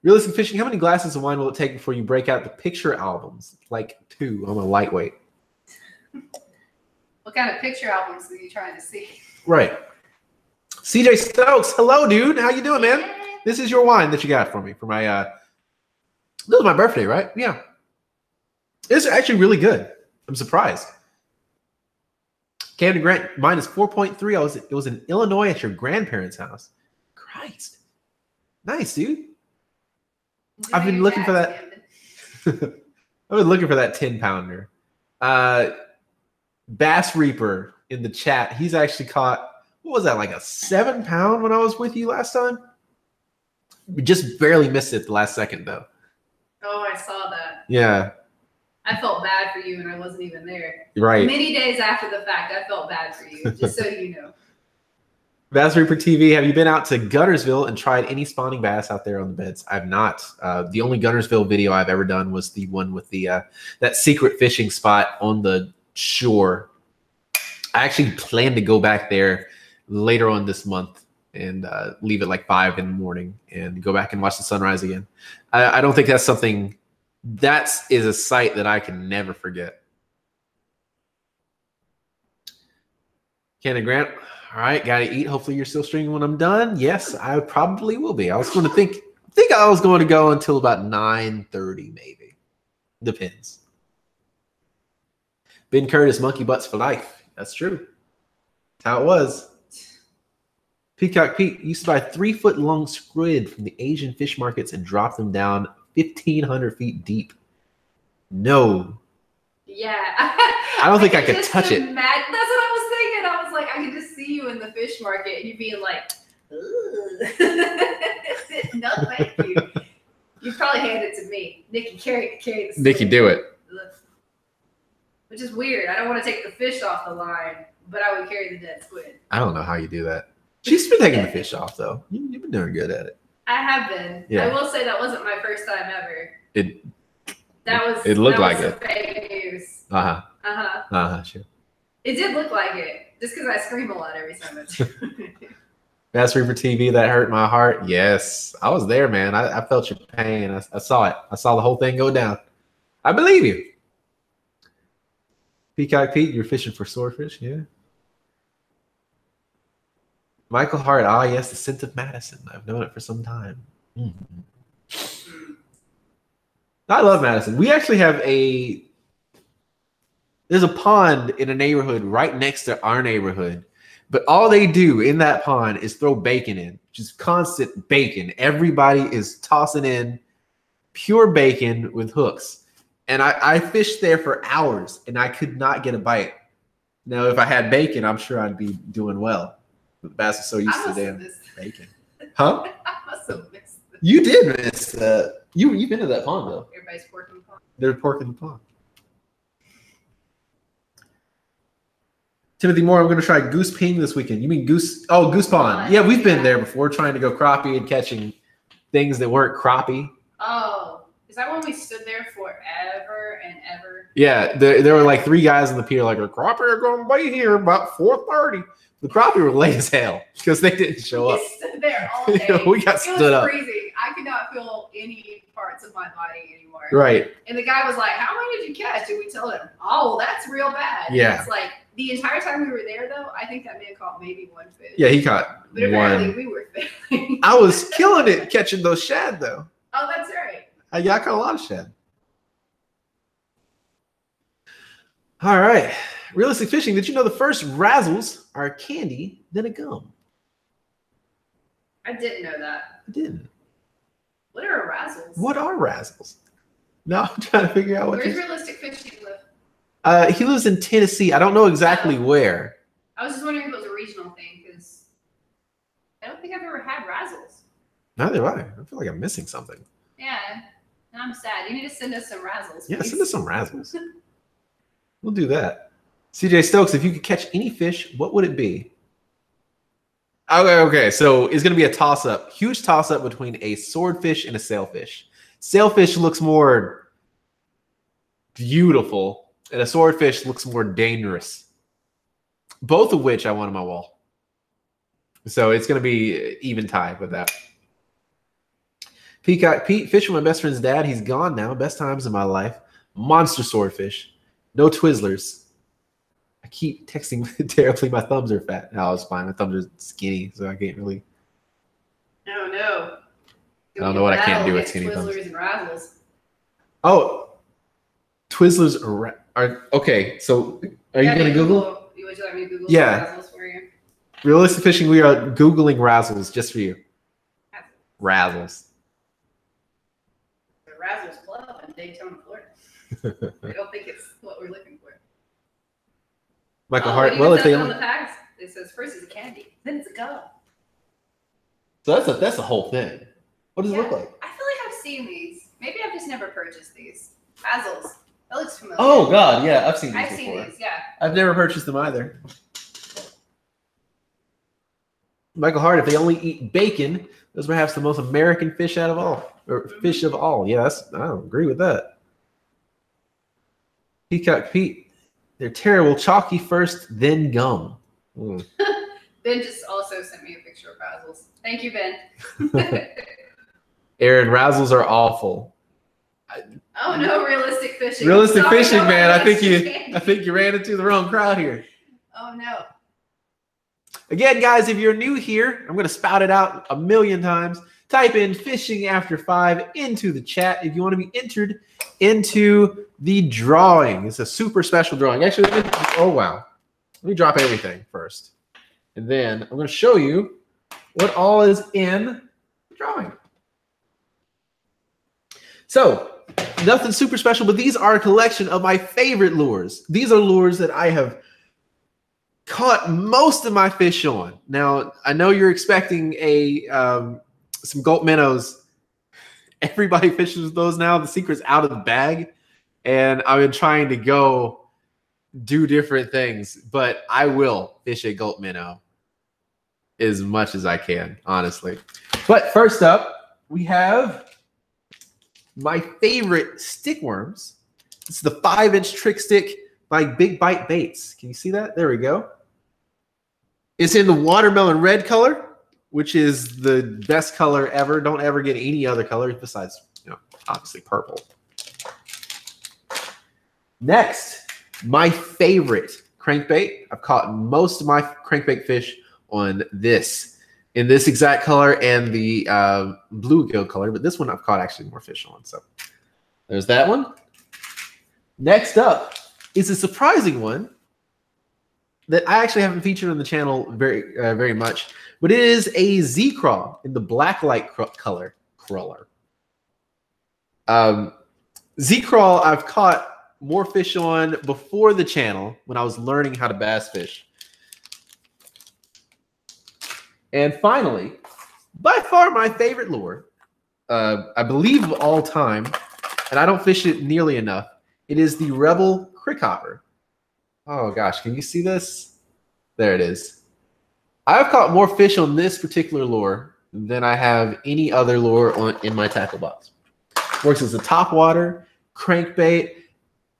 Realistic fishing. How many glasses of wine will it take before you break out the picture albums? Like 2. I'm a lightweight. What kind of picture albums are you trying to see? Right. CJ Stokes. Hello, dude. How you doing, man? This is your wine that you got for me for my this was my birthday, right? Yeah. It's actually really good. I'm surprised. Camden Grant, mine is 4.3. It was in Illinois at your grandparents' house. Christ. Nice, dude. I've been looking for that. I've been looking for that 10-pounder. Bass Reaper in the chat. He's actually caught, what was that, like a 7-pound when I was with you last time? We just barely missed it the last second, though. Oh, I saw that. Yeah. I felt bad for you and I wasn't even there. Right. Many days after the fact, I felt bad for you, just so you know. Bass Reaper TV, have you been out to Guntersville and tried any spawning bass out there on the beds? I've not. The only Guntersville video I've ever done was the one with the that secret fishing spot on the shore. I actually plan to go back there later on this month and leave at like 5 in the morning and go back and watch the sunrise again. I don't think that's something. That is a sight that I can never forget. Camden Grant, all right, gotta eat. Hopefully you're still streaming when I'm done. Yes, I probably will be. I was going to think I was going to go until about 9:30 maybe. Depends. Ben Curtis, monkey butts for life. That's true. That's how it was. Peacock Pete used to buy 3-foot-long squid from the Asian fish markets and drop them down 1,500 feet deep. No. Yeah. I don't think I could touch it. That's what I was thinking. I was like, I could just see you in the fish market and you being like, no, thank you. You probably hand it to me. Nikki, carry the squid. Nikki, do it. Which is weird. I don't want to take the fish off the line, but I would carry the dead squid. I don't know how you do that. She's been taking the fish off, though. You've been doing good at it. I have been. Yeah. I will say that wasn't my first time ever. It It looked that like was it. some fake news. Sure. It did look like it, just because I scream a lot every time. Mass Reaper TV, that hurt my heart. Yes, I was there, man. I felt your pain. I saw it. I saw the whole thing go down. I believe you. Peacock Pete, you're fishing for swordfish, yeah. Michael Hart, yes, the scent of Madison. I've known it for some time. I love Madison. We actually have there's a pond in a neighborhood right next to our neighborhood. But all they do in that pond is throw bacon in, just constant bacon. Everybody is tossing in pure bacon with hooks. And I fished there for hours, and I could not get a bite. Now, if I had bacon, I'm sure I'd be doing well. The bass is so used to damn bacon. Huh? I must have missed this. You did miss that. You've been to that pond, though. Everybody's pork in the pond. They're pork in the pond. Timothy Moore, I'm going to try Goose Ping this weekend. You mean Goose? Oh, Goose Pond. Yeah, we've been there before trying to go crappie and catching things that weren't crappie. Oh, is that when we stood there forever and ever? Yeah, there were like 3 guys in the pier like, the crappie are going to be here about 4:30. The crappie were late as hell because they didn't show up. We stood there all day. We got stood up. It was freezing. I could not feel any parts of my body anymore. Right. And the guy was like, how many did you catch? And we told him, oh, that's real bad. Yeah. And it's like, the entire time we were there, though, I think that man caught maybe 1 fish. Yeah, he caught but apparently one. We were failing. I was killing it catching those shad, though. Oh, that's right. I caught a lot of shad. All right. Realistic fishing. Did you know the first razzles are candy, then a gum? I didn't know that. I didn't. What are razzles? What are razzles? No, I'm trying to figure out what. Where's realistic fishing live? He lives in Tennessee. I don't know exactly where. I was just wondering if it was a regional thing because I don't think I've ever had razzles. Neither do I. I feel like I'm missing something. Yeah, and I'm sad. You need to send us some razzles. Yeah, please. send us some razzles. We'll do that. CJ Stokes, if you could catch any fish, what would it be? Okay. So it's going to be a toss-up. Huge toss-up between a swordfish and a sailfish. Sailfish looks more beautiful, and a swordfish looks more dangerous. Both of which I want on my wall. So it's going to be even tie with that. Peacock Pete, fish with my best friend's dad. He's gone now. Best times in my life. Monster swordfish. No Twizzlers. I keep texting terribly. My thumbs are fat. No, it's fine. My thumbs are skinny, so I can't really. Oh, no. I don't know what I can't do with skinny thumbs. Twizzlers and razzles. Oh, Twizzlers are okay. So are you going to Google? Would you like me to Google Yeah. razzles for you? Realistic fishing, we are Googling razzles just for you. Razzles. The Razzles Club in Daytona, Florida. I don't think it's what we're looking for. Michael Hart. Well, if they on only. the tags, it says first is a candy, then it's a gum. So that's a whole thing. What does it look like? I feel like I've seen these. Maybe I've just never purchased these. Razzles. That looks familiar. Oh God, yeah, I've seen these I've before. seen these, yeah. I've never purchased them either. Michael Hart, if they only eat bacon, those are perhaps the most American fish out of all, or fish of all. Yes, I don't agree with that. Peacock Pete, they're terrible. Chalky first, then gum. Mm. Ben just also sent me a picture of Razzles. Thank you, Ben. Aaron, razzles are awful. Oh no, realistic fishing. Realistic Sorry, fishing, no, man. I realistic think you ran into the wrong crowd here. Oh no. Again, guys, if you're new here, I'm going to spout it out a million times. Type in Fishing After 5 into the chat if you want to be entered into the drawing. It's a super special drawing. Actually, oh, wow. Let me drop everything first. And then I'm going to show you what all is in the drawing. So, nothing super special, but these are a collection of my favorite lures. These are lures that I have caught most of my fish on. Now, I know you're expecting some Gulp minnows. Everybody fishes with those now. The secret's out of the bag. And I've been trying to go do different things, but I will fish a Gulp minnow as much as I can, honestly. But first up, we have my favorite stick worms. It's the 5-inch trick stick by Big Bite Baits. Can you see that? There we go. It's in the watermelon red color, which is the best color ever. Don't ever get any other colors besides, obviously purple. Next, my favorite crankbait. I've caught most of my crankbait fish on this, in this exact color and the bluegill color, but this one I've caught actually more fish on. So there's that one. Next up is a surprising one that I actually haven't featured on the channel very much, but it is a Z-Craw in the black light color crawler. Z-Craw I've caught more fish on before the channel when I was learning how to bass fish. And finally, by far my favorite lure, I believe of all time, and I don't fish it nearly enough, it is the Rebel Crick Hopper. Oh gosh, can you see this? There it is. I've caught more fish on this particular lure than I have any other lure in my tackle box. Works as a top water crankbait.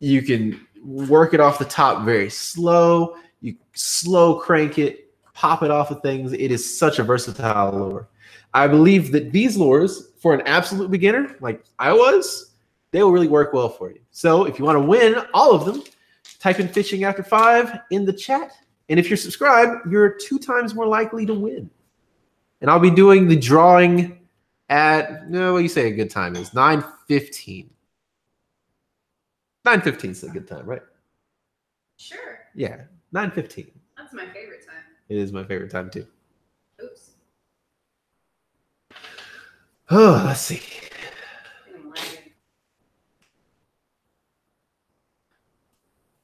You can work it off the top very slow. You slow crank it, pop it off of things. It is such a versatile lure. I believe that these lures, for an absolute beginner like I was, they will really work well for you. So if you want to win all of them, type in Fishing After 5 in the chat. And if you're subscribed, you're 2 times more likely to win. And I'll be doing the drawing at, what do you say a good time is? 9:15. 9:15 is a good time, right? Sure. Yeah, 9:15. That's my favorite time. It is my favorite time too. Oops. Oh, let's see.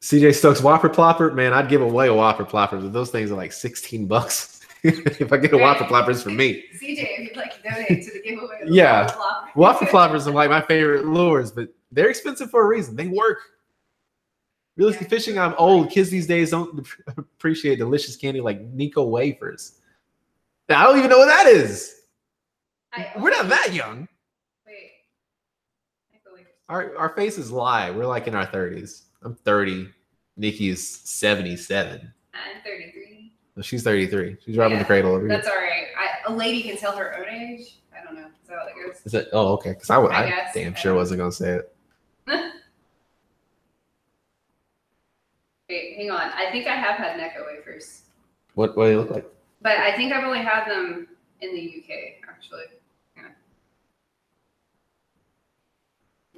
CJ Stokes Whopper Plopper, man, I'd give away a Whopper Plopper, but those things are like $16. If I get a Whopper Plopper, it's for me. CJ, if you'd like to donate to the giveaway, yeah, Whopper Ploppers are like my favorite lures, but they're expensive for a reason. They work. Realistic fishing, I'm old. Kids these days don't appreciate delicious candy like Nico wafers. I don't even know what that is. We're not that young. Wait. Our faces lie. We're like in our 30s. I'm 30. Nikki's 77. I'm 33. No, she's 33. She's robbing the cradle over here. That's all right. A lady can tell her own age. I don't know. Is that how that goes? Is it? Oh, okay. Because I damn sure wasn't going to say it. Wait, hang on. I think I have had Necco wafers. What do they look like? But I think I've only had them in the UK, actually. Yeah.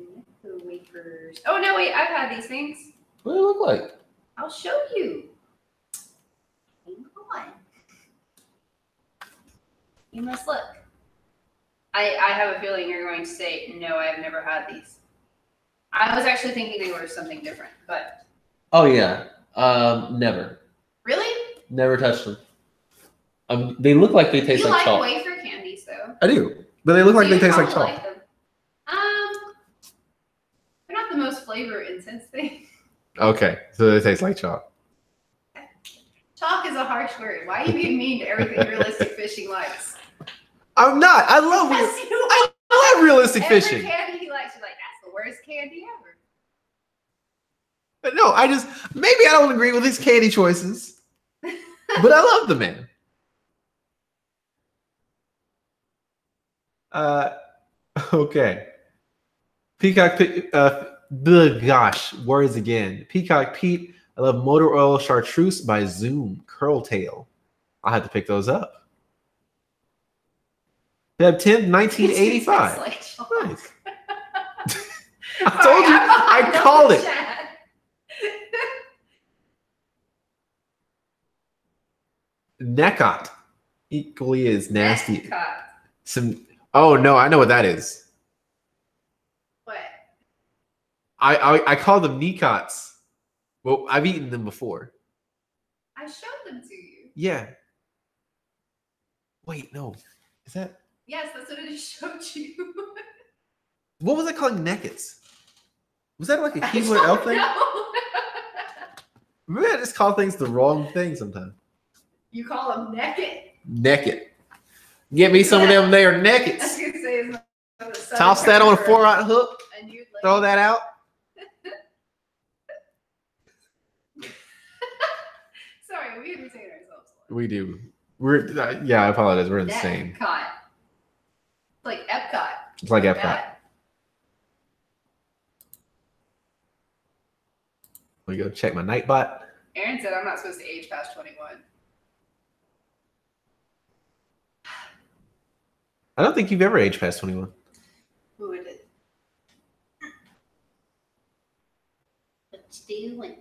Necco wafers. Oh, no, wait. I've had these things. What do they look like? I'll show you. Hang on. You must look. I have a feeling you're going to say, no, I have never had these. I was actually thinking they were something different, but... Oh, yeah. Never. Really? Never touched them. They look like they taste like chalk. You like wafer candies, though. I do. But they look like they taste like chalk. Like them. They're not the most flavor intense thing. Okay. So they taste like chalk. Chalk is a harsh word. Why are you being mean to everything realistic fishing likes? I'm not. I love realistic fishing. Every candy he likes, you're like, that's the worst candy ever. But no, maybe I don't agree with his candy choices, but I love the man. Okay. Peacock, gosh, words again. Peacock Pete, I love Motor Oil Chartreuse by Zoom Curl Tail. I'll have to pick those up. Feb 10th, 1985. Nice. I told you, I called it. Neckot, equally as nasty. Oh no, I know what that is. What? I call them Necots. Well, I've eaten them before. I showed them to you. Yeah. Wait, no. Is that? Yes, that's what I just showed you. What was I calling Neckets? Was that like a Keebler elf thing? Maybe I just call things the wrong thing sometimes. You call them naked? Naked. Get me some of them there I nakeds. was going to say, is not the southern Toss that on a term, 4-aught hook. and you'd like Throw that out. Sorry, we entertain ourselves. We do. We're yeah. I apologize. We're insane. Epcot. Like Epcot. It's like Epcot. That. Let me go check my Nightbot. Aaron said I'm not supposed to age past 21. I don't think you've ever aged past 21. Who would it? What you doing?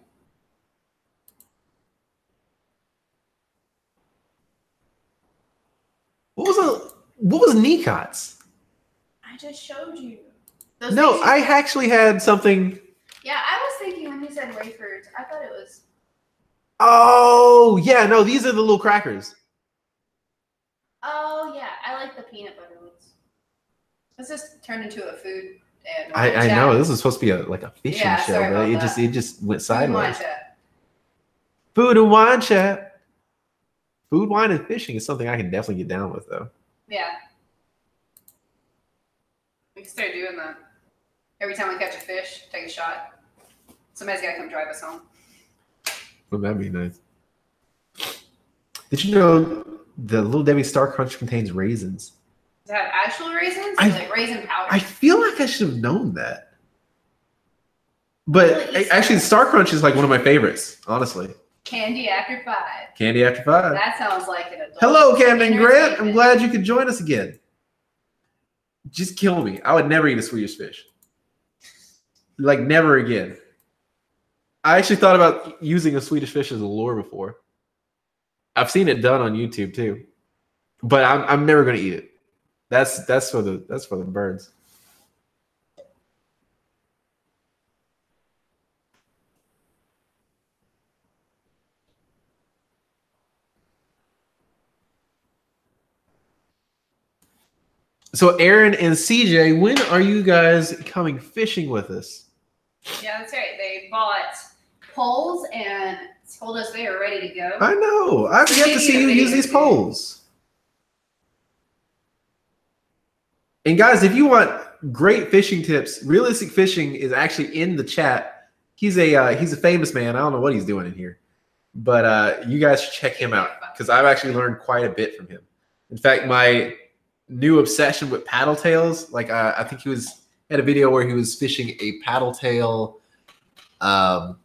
What was Nicots? I just showed you. No, I actually had something. Yeah, I was thinking when you said wafers, I thought it was. Oh, yeah, no, these are the little crackers. Oh yeah, I like the peanut butter ones. This just turned into a food. And I know this is supposed to be like a fishing show, sorry but about it just went sideways. Food Food and wine chat. Food, wine, and fishing is something I can definitely get down with, though. Yeah. We can start doing that. Every time we catch a fish, take a shot. Somebody's got to come drive us home. Wouldn't that be nice? Did you know the Little Debbie Star Crunch contains raisins? Does it have actual raisins? Or like raisin powder? I feel like I should have known that. But actually, Star Crunch is like one of my favorites, honestly. Candy after 5. Candy after 5. That sounds like an adult. Hello, Camden Grant. I'm entertainment. glad you could join us again. Just kill me. I would never eat a Swedish fish. Like, never again. I actually thought about using a Swedish fish as a lure before. I've seen it done on YouTube too, but I'm never going to eat it. That's for the birds. So Aaron and CJ, when are you guys coming fishing with us? Yeah, that's right. They bought poles and told us they are ready to go. I know. I've yet to see you use these poles. And guys, if you want great fishing tips, Realistic Fishing is actually in the chat. He's a famous man. I don't know what he's doing in here, but you guys should check him out because I've actually learned quite a bit from him. In fact, my new obsession with paddle tails, like I think he had a video where he was fishing a paddle tail. What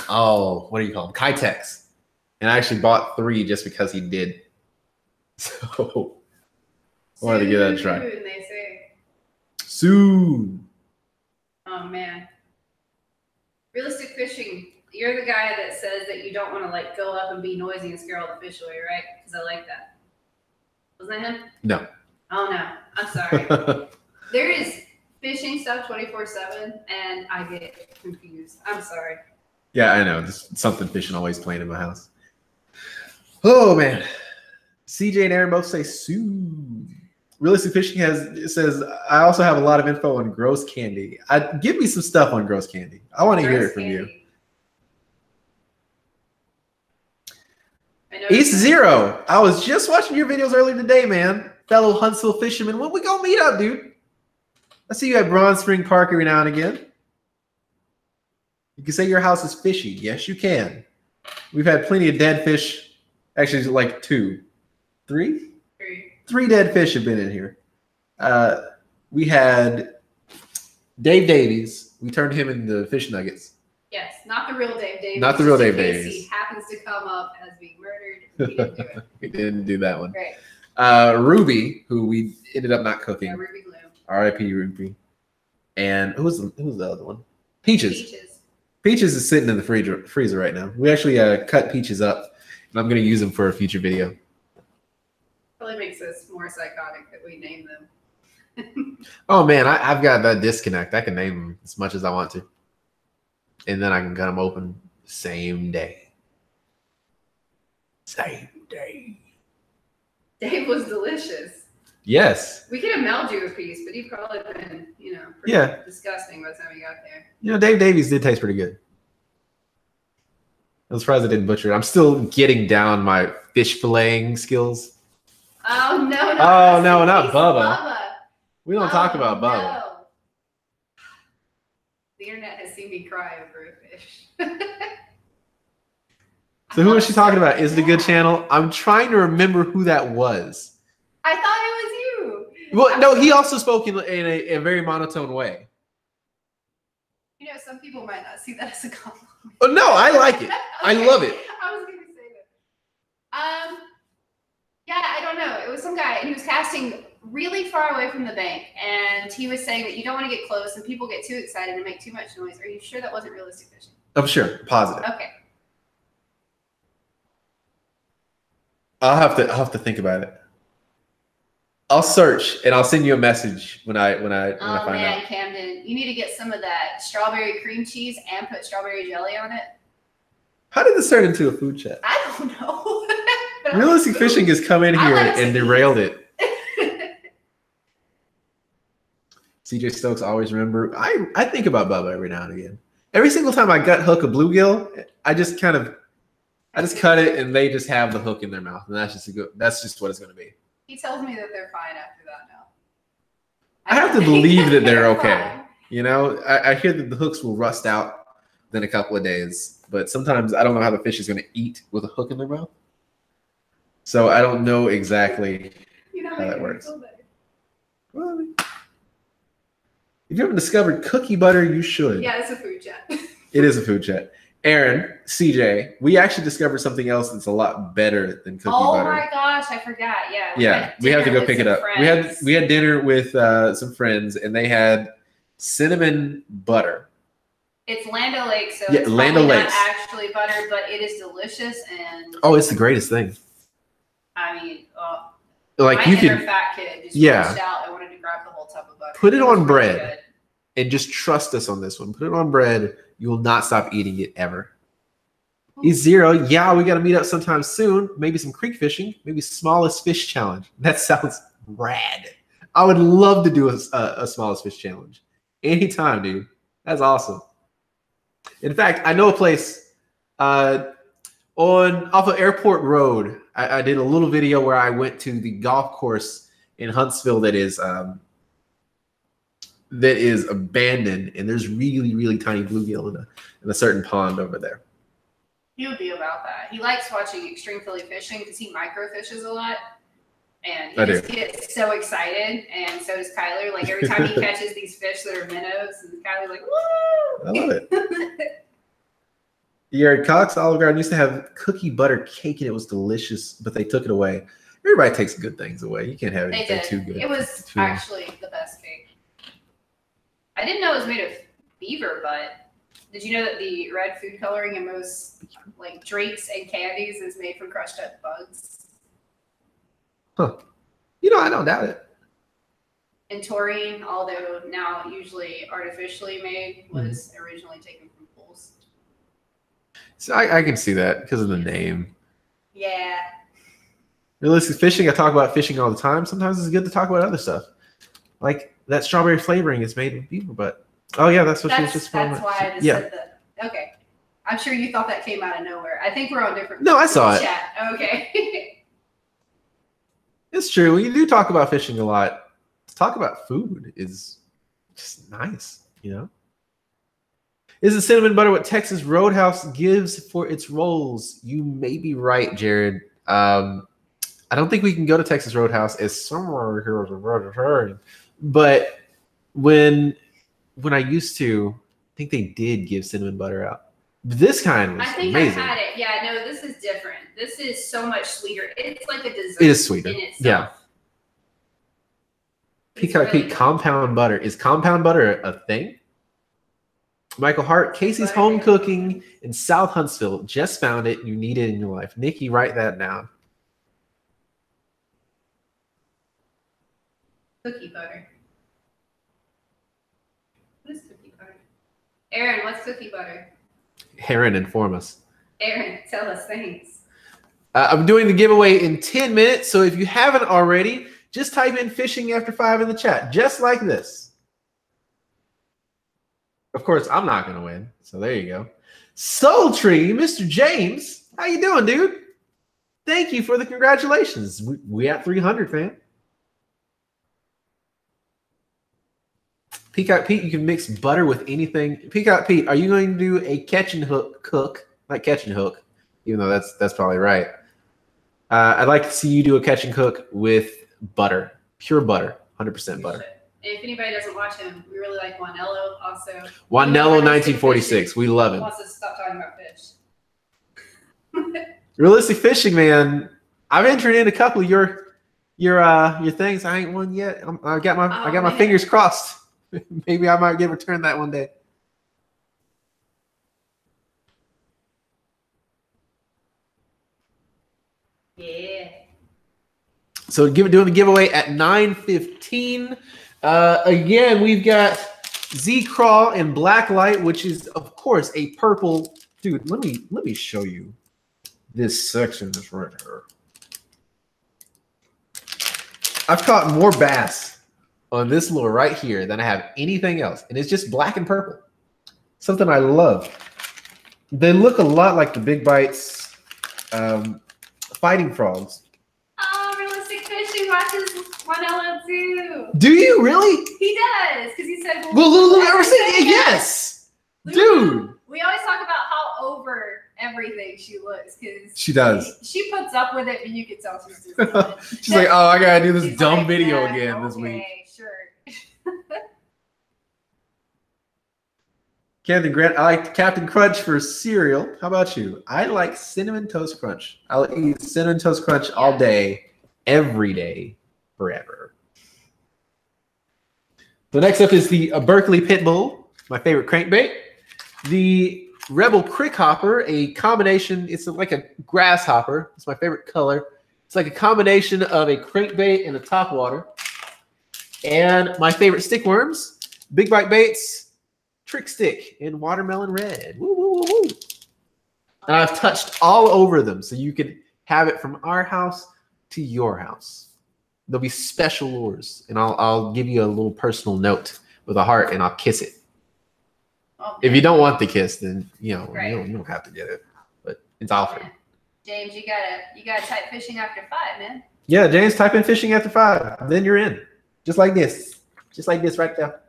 do you call them? Kitex. And I actually bought 3 just because he did. So I wanted to give that a try. Soon, they say. Soon. Oh man. Realistic Fishing. You're the guy that says that you don't want to like go up and be noisy and scare all the fish away, right? Because I like that. Wasn't that him? No. Oh no. I'm sorry. There is fishing stuff 24/7 and I get confused. I'm sorry. Yeah, I know. Just something fishing always playing in my house. Oh man. CJ and Aaron both say soon. Realistic Fishing says I also have a lot of info on gross candy. Give me some stuff on gross candy. I want to hear it from you. East Zero. I was just watching your videos earlier today, man. Fellow Huntsville fisherman. When we gonna meet up, dude? I see you at Bronze Spring Park every now and again. You can say your house is fishy. Yes, you can. We've had plenty of dead fish. Actually, like 2. 3? 3 dead fish have been in here. We had Dave Davies. We turned him into fish nuggets. Yes, not the real Dave Davies. Not the real Dave He Davies. happens to come up as being murdered. We didn't do it. We didn't do that one. Great. Ruby, who we ended up not cooking. Yeah, Ruby Gloom. R.I.P. Ruby. And who was the other one? Peaches. Peaches is sitting in the freezer right now. We actually cut Peaches up, and I'm going to use them for a future video. Probably makes us more psychotic that we name them. Oh, man, I've got that disconnect. I can name them as much as I want to. And then I can cut them open same day. Same day. Dave was delicious. Yes. We could have mailed you a piece, but he'd probably been, pretty disgusting by the time we got there. Dave Davies did taste pretty good. I'm surprised I didn't butcher it. I'm still getting down my fish filleting skills. Oh, no. Oh, no, not Bubba. We don't talk about Bubba. No. The internet has seen me cry over a fish. So who is she talking about? Is it a good channel? I'm trying to remember who that was. I thought it was you. Well, no, he also spoke in a very monotone way. You know, some people might not see that as a compliment. Oh no, I like it. Okay. I love it. I was going to say that. Yeah, I don't know. It was some guy, and he was casting really far away from the bank, and he was saying that you don't want to get close, and people get too excited and make too much noise. Are you sure that wasn't realistic fishing? I'm sure, positive. Okay. I'll have to think about it. I'll search and I'll send you a message when I find out. Oh man, Camden, you need to get some of that strawberry cream cheese and put strawberry jelly on it. How did this turn into a food chat? I don't know. Realistic fishing has come in here and derailed it. CJ Stokes, always remember. I think about Bubba every now and again. Every single time I gut hook a bluegill, I just cut it and they just have the hook in their mouth, and that's just what it's going to be. He tells me that they're fine after that now. I have to believe that they're okay. Fine. You know, I hear that the hooks will rust out within a couple of days, but sometimes I don't know how the fish is going to eat with a hook in their mouth. So I don't know exactly how that works. Well, if you haven't discovered cookie butter, you should. Yeah, it's a food chat. It is a food chat. Aaron, CJ, we actually discovered something else that's a lot better than cookie butter. Oh my gosh, I forgot. Yeah. We have to go pick it up. Friends. We had dinner with some friends, and they had cinnamon butter. It's Land O'Lakes, so it's Land probably O'Lakes. Not actually butter, but it is delicious. And oh, it's the greatest thing. I mean, like my you inner could, fat kid just reached out and wanted to grab the whole tub of butter. Put it on bread. Really and just trust us on this one. Put it on bread. You will not stop eating it ever. E0, yeah, we got to meet up sometime soon. Maybe some creek fishing. Maybe smallest fish challenge. That sounds rad. I would love to do a smallest fish challenge. Anytime, dude. That's awesome. In fact, I know a place off of Airport Road. I did a little video where I went to the golf course in Huntsville that is abandoned, and there's really, really tiny bluegill in a certain pond over there. He would be about that. He likes watching Extreme Philly Fishing because he microfishes a lot. And he just gets so excited, and so does Kyler. Like every time he catches these fish that are minnows, and Kyler's like, woo! I love it. Yeah, Cox Olive Garden used to have cookie butter cake, and it was delicious, but they took it away. Everybody takes good things away. You can't have anything too good. It was actually the best cake. I didn't know it was made of beaver butt. Did you know that the red food coloring in most like drinks and candies is made from crushed up bugs? Huh. You know, I don't doubt it. And taurine, although now usually artificially made, was originally taken from pools. So I can see that because of the name. Yeah. Realistic fishing, I talk about fishing all the time. Sometimes it's good to talk about other stuff. Like that strawberry flavoring is made with beaver butt. Oh, yeah, that's what she was just That's why I just said that. Okay. I'm sure you thought that came out of nowhere. I think we're on different. No, I saw it. Chat. Okay. It's true. When you do talk about fishing a lot, to talk about food is just nice, you know? Is the cinnamon butter what Texas Roadhouse gives for its rolls? You may be right, Jared. I don't think we can go to Texas Roadhouse as somewhere here as a vegetarian. But when I used to, I think they did give cinnamon butter out. This kind was amazing. I had it. Yeah, no, this is different. This is so much sweeter. It's like a dessert. It is sweeter. In itself. Yeah. Peacock Peak compound butter. Is compound butter a thing? Michael Hart, Casey's Home Cooking in South Huntsville. Just found it. You need it in your life. Nikki, write that down. Cookie butter. What is cookie butter? Aaron, what's cookie butter? Aaron, inform us. Aaron, tell us things. I'm doing the giveaway in 10 minutes. So if you haven't already, just type in fishing after 5 in the chat, just like this. Of course, I'm not going to win. So there you go. Soul Tree, Mr. James. How you doing, dude? Thank you for the congratulations. We at 300, fam. Peacock Pete, you can mix butter with anything. Peacock Pete, are you going to do a catch and hook cook? Like catch and hook, even though that's probably right. I'd like to see you do a catch and cook with butter, pure butter, 100% butter. And if anybody doesn't watch him, we really like Juanello also. Juanello 1946. We love He him. wants us to stop talking about fish. Realistic fishing, man. I've entered in a couple of your things. I ain't won yet. I got my fingers crossed. Maybe I might get returned that one day. Yeah. So doing the giveaway at 9:15. Again, we've got Z-Crawl and Blacklight, which is of course a purple. Dude, let me show you this section that's right here. I've caught more bass on this lure right here than I have anything else, and it's just black and purple. Something I love. They look a lot like the Big Bites fighting frogs. Oh, Realistic Fishing watches Juanello too. Do you really? He does, because he said, Well, Lulu ever said yes, dude. We always talk about how over everything she looks, because She does. She puts up with it, but you can tell she's just done. She's like, oh, I gotta do this She's dumb like, video "Yeah, again this week. Okay, sure. Captain Grant, I like Captain Crunch for cereal. How about you? I like Cinnamon Toast Crunch. I'll eat Cinnamon Toast Crunch all day, every day, forever. So next up is the Berkeley Pitbull, my favorite crankbait. The Rebel Crick Hopper, a combination. It's like a grasshopper. It's my favorite color. It's like a combination of a crankbait and a topwater. And my favorite stick worms, Big Bite Baits, Trick Stick in Watermelon Red. Woo, woo, woo, woo. And I've touched all over them, so you can have it from our house to your house. There'll be special lures, and I'll give you a little personal note with a heart, and I'll kiss it. Oh, If you don't want the kiss, then Right. you don't have to get it, but it's offered. James, you gotta type fishing after 5, man. Yeah, James, type in fishing after 5, then you're in, just like this right there.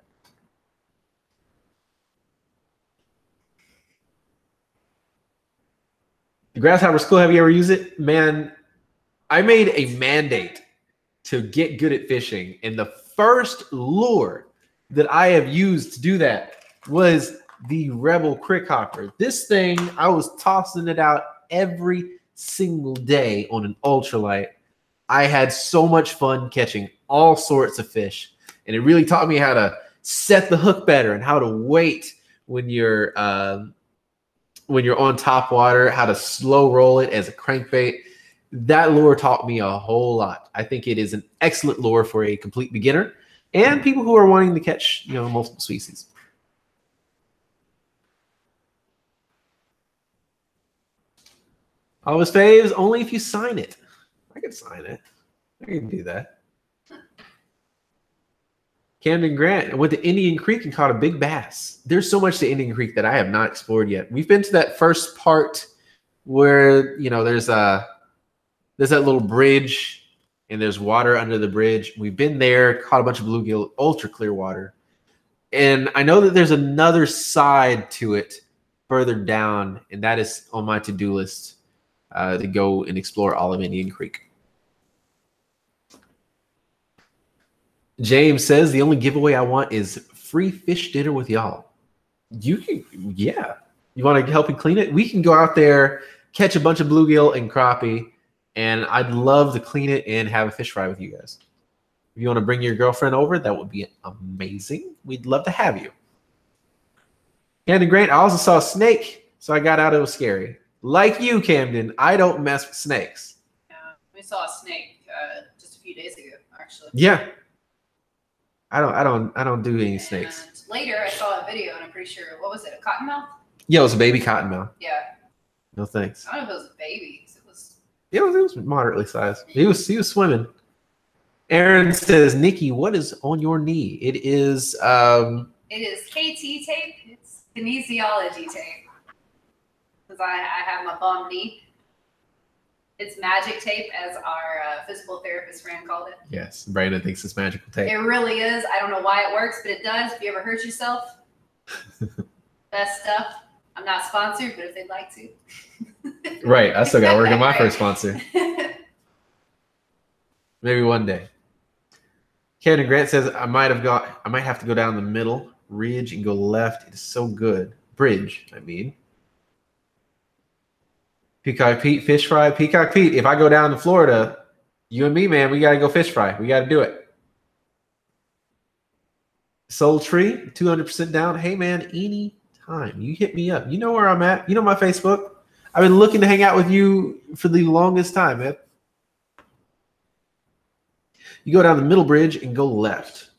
The grasshopper's cool. Have you ever used it? Man, I made a mandate to get good at fishing, and the first lure that I have used to do that was the Rebel Crick Hopper. This thing, I was tossing it out every single day on an ultralight. I had so much fun catching all sorts of fish, and it really taught me how to set the hook better and how to wait when you're on top water, how to slow roll it as a crankbait. That lure taught me a whole lot. I think it is an excellent lure for a complete beginner and people who are wanting to catch, multiple species. All of his faves, only if you sign it. I can sign it. I can do that. Camden Grant went to Indian Creek and caught a big bass. There's so much to Indian Creek that I have not explored yet. We've been to that first part where, there's that little bridge and there's water under the bridge. We've been there, caught a bunch of bluegill, ultra clear water. And I know that there's another side to it further down, and that is on my to-do list to go and explore all of Indian Creek. James says the only giveaway I want is free fish dinner with y'all. You can, yeah. You want to help me clean it? We can go out there, catch a bunch of bluegill and crappie, and I'd love to clean it and have a fish fry with you guys. If you want to bring your girlfriend over, that would be amazing. We'd love to have you. Camden Grant, I also saw a snake, so I got out. It was scary. Like you, Camden, I don't mess with snakes. Yeah, we saw a snake just a few days ago, actually. Yeah. I don't do any snakes. And later, I saw a video, and I'm pretty sure, what was it, a cottonmouth? Yeah, it was a baby cottonmouth. Yeah. No thanks. I don't know if it was a baby. It was moderately sized. He was swimming. Aaron says, Nikki, what is on your knee? It is It is KT tape. It's kinesiology tape. Because I have my bum knee. It's magic tape, as our physical therapist friend called it. Yes, Brandon thinks it's magical tape. It really is. I don't know why it works, but it does. If you ever hurt yourself, best stuff. I'm not sponsored, but if they'd like to. Right, I still got to work on my first sponsor. Maybe one day. Camden Grant says I might have to go down the middle ridge and go left. It is so good. Bridge, I mean. Peacock Pete, fish fry. Peacock Pete, if I go down to Florida, you and me, man, we got to go fish fry. We got to do it. Soul Tree, 200% down. Hey, man, anytime. You hit me up. You know where I'm at. You know my Facebook. I've been looking to hang out with you for the longest time, man. You go down the middle bridge and go left.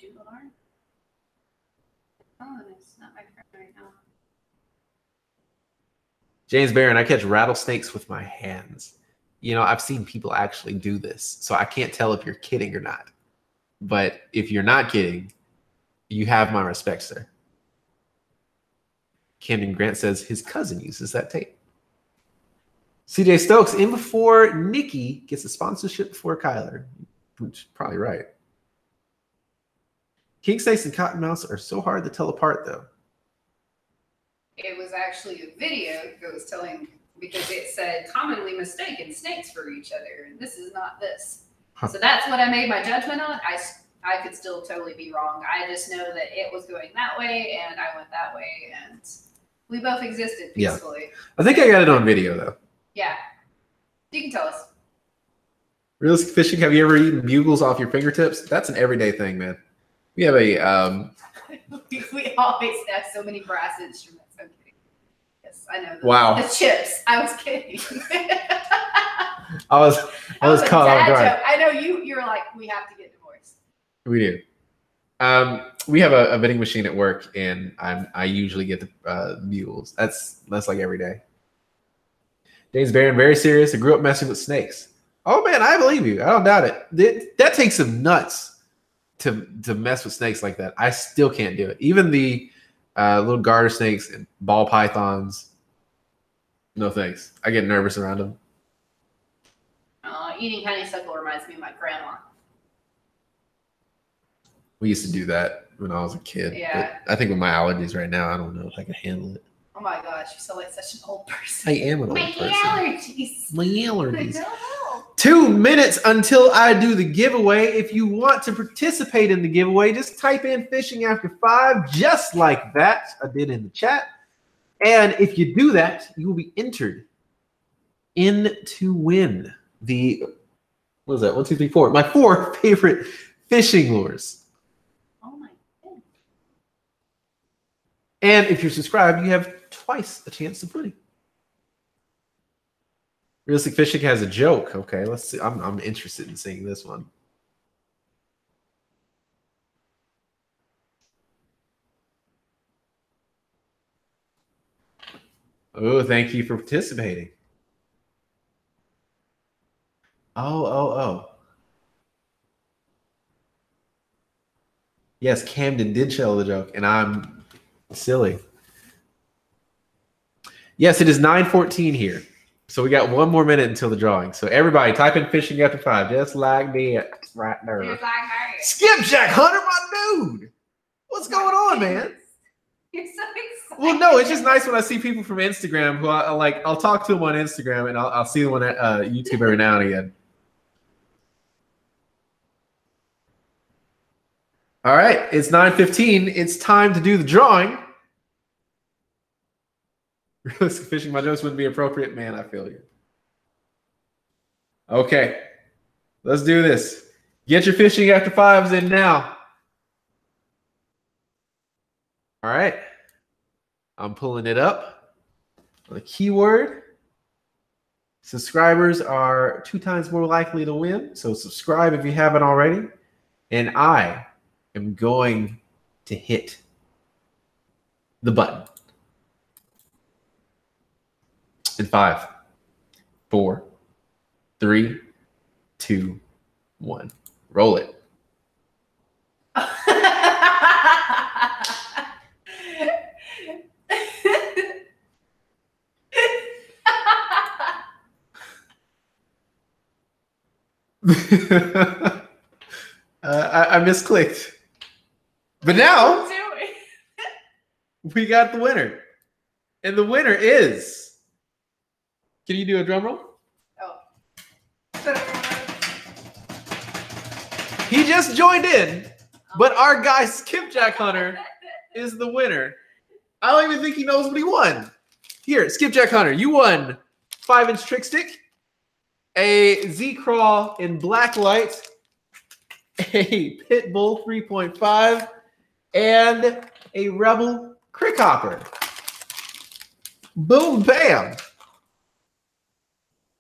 Oh, it's not my friend right now. James Barron, I catch rattlesnakes with my hands. You know, I've seen people actually do this, so I can't tell if you're kidding or not. But if you're not kidding, you have my respect, sir. Camden Grant says his cousin uses that tape. CJ Stokes, in before Nikki gets a sponsorship before Kyler. Which is probably right. King snakes and cottonmouths are so hard to tell apart, though. It was actually a video that was telling, because it said commonly mistaken snakes for each other, and this is not this. Huh. So that's what I made my judgment on. I could still totally be wrong. I just know that it was going that way, and I went that way, and we both existed peacefully. Yeah. I think I got it on video, though. Yeah. You can tell us. Realistic fishing, have you ever eaten bugles off your fingertips? That's an everyday thing, man. We have a... we always have so many brass instruments. I'm kidding. Yes, I know. Wow. The chips. I was kidding. I was caught off guard. I know you were like, we have to get divorced. We do. We have a vending machine at work, and I usually get the bugles. That's like every day. James Barron, very serious. I grew up messing with snakes. Oh man, I believe you. I don't doubt it. That takes some nuts to mess with snakes like that. I still can't do it. Even the little garter snakes and ball pythons. No thanks. I get nervous around them. Eating honeysuckle reminds me of my grandma. We used to do that when I was a kid. Yeah. But I think with my allergies right now, I don't know if I can handle it. Oh my gosh, you sound like such an old person. I am an old person. Allergies. My allergies. I don't know. 2 minutes until I do the giveaway. If you want to participate in the giveaway, just type in Fishing After 5, just like that. I did in the chat. And if you do that, you will be entered in to win the, what is that? 1, 2, 3, 4. My 4 favorite fishing lures. Oh my goodness. And if you're subscribed, you have twice a chance to win. Realistic Fishing has a joke. Okay, let's see. I'm interested in seeing this one. Oh, thank you for participating. Oh. Yes, Camden did tell the joke, and I'm silly. Yes, it is 9:14 here. So we got 1 more minute until the drawing. So everybody type in Fishing After 5, just like that. Right there. Just like that. Skipjack Hunter, my dude. What's going on, man? You're so excited. Well, no, it's just nice when I see people from Instagram who I'll talk to them on Instagram, and I'll see them on YouTube every now and again. All right, it's 9:15. It's time to do the drawing. Realistic Fishing, my jokes wouldn't be appropriate. Man, I feel you. Okay, let's do this. Get your Fishing After 5s in now. All right, I'm pulling it up. The keyword. Subscribers are 2 times more likely to win, so subscribe if you haven't already. And I am going to hit the button. In 5, 4, 3, 2, 1. Roll it. I misclicked. But now we got the winner. And the winner is. Can you do a drum roll? Oh. He just joined in, but our guy Skipjack Hunter is the winner. I don't even think he knows what he won. Here, Skipjack Hunter, you won 5-inch trick stick, a Z-Crawl in black light, a Pitbull 3.5, and a Rebel Crick Hopper. Boom, bam.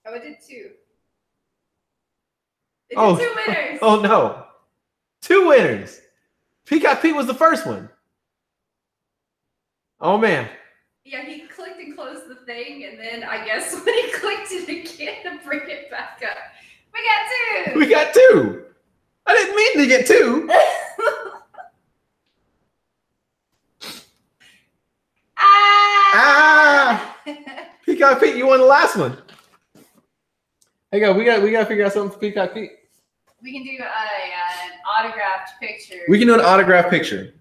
Oh, I did 2. Oh, 2 winners. Oh, no. 2 winners. Peacock Pete was the first one. Oh, man. Yeah, he clicked and closed the thing, and then I guess when he clicked it again to bring it back up, we got 2. We got 2. I didn't mean to get 2. Ah! Peacock Pete, you won the last one. Hey, go. We got to figure out something for Peacock Pete. We can do an autographed picture. We can do an autograph picture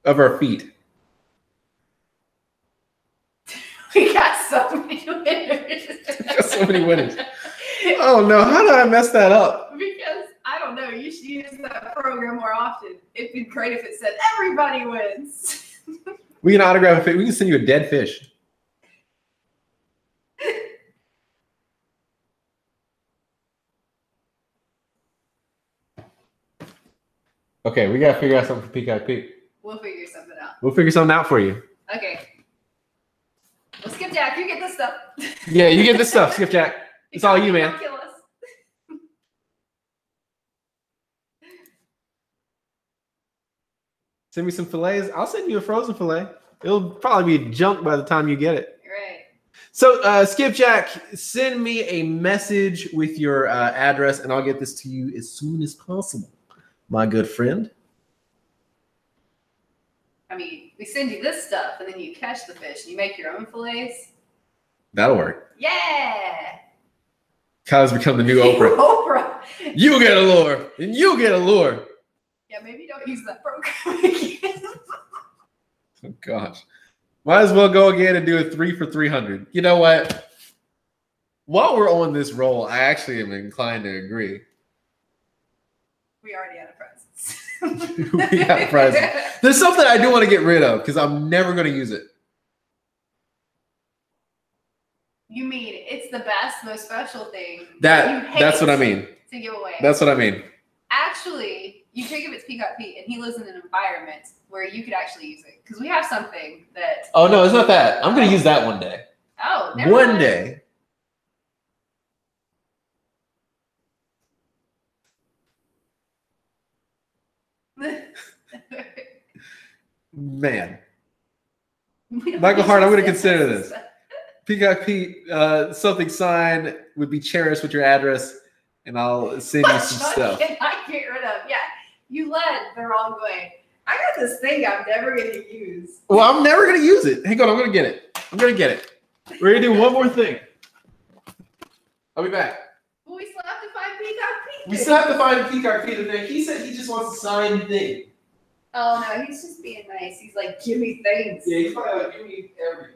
of our feet. We got so many winners. Got so many winners. Oh no! How did I mess that up? Because I don't know. You should use that program more often. It'd be great if it said everybody wins. We can autograph a fish. We can send you a dead fish. Okay, we gotta figure out something for Peacock Pete. We'll figure something out. We'll figure something out for you. Okay. Well, Skipjack, you get this stuff. Yeah, you get this stuff, Skipjack. It's all you, man. Don't kill us. Send me some fillets. I'll send you a frozen fillet. It'll probably be junk by the time you get it. Right. So, Skipjack, send me a message with your address, and I'll get this to you as soon as possible, my good friend. I mean, we send you this stuff, and then you catch the fish, and you make your own fillets. That'll work. Yeah. Kyle's become the new Oprah. Oprah. You get a lure, and you get a lure. Yeah, maybe don't use that program again. Oh, gosh. Might as well go again and do a 3 for 300. You know what? While we're on this roll, I actually am inclined to agree. We already had a presence. We got a present. There's something I do want to get rid of because I'm never going to use it. You mean it's the best, most special thing That's what I mean. To give away. That's what I mean. Actually, you think of it's Peacock Pete, and he lives in an environment where you could actually use it because we have something that. Oh no, it's not that. I'm going to use that one day. Oh, one day. Man. Michael Hart, I'm going to consider this. Peacock Pete, something signed would be cherished with your address, and I'll send you some stuff. I get rid of. Yeah, you led the wrong way. I got this thing I'm never going to use. Well, I'm never going to use it. Hang on, I'm going to get it. We're going to do one more thing. I'll be back. Well, we still have to find Peacock Pete. We still have to find Peacock Pete today. He said he just wants a signed thing. Oh, no, he's just being nice. He's like, give me things. Yeah, he's probably like, give me everything.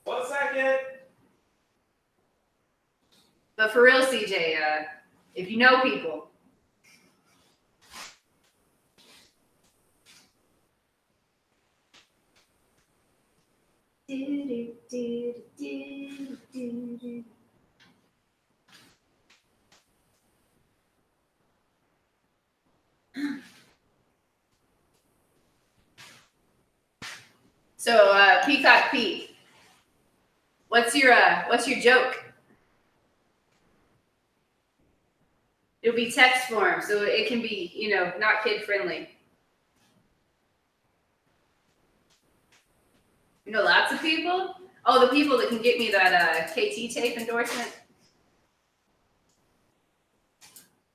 One second. But for real, CJ, if you know people. So, Peacock Pete, what's your joke? It'll be text form, so it can be, not kid friendly. You know, lots of people. Oh, the people that can get me that KT tape endorsement.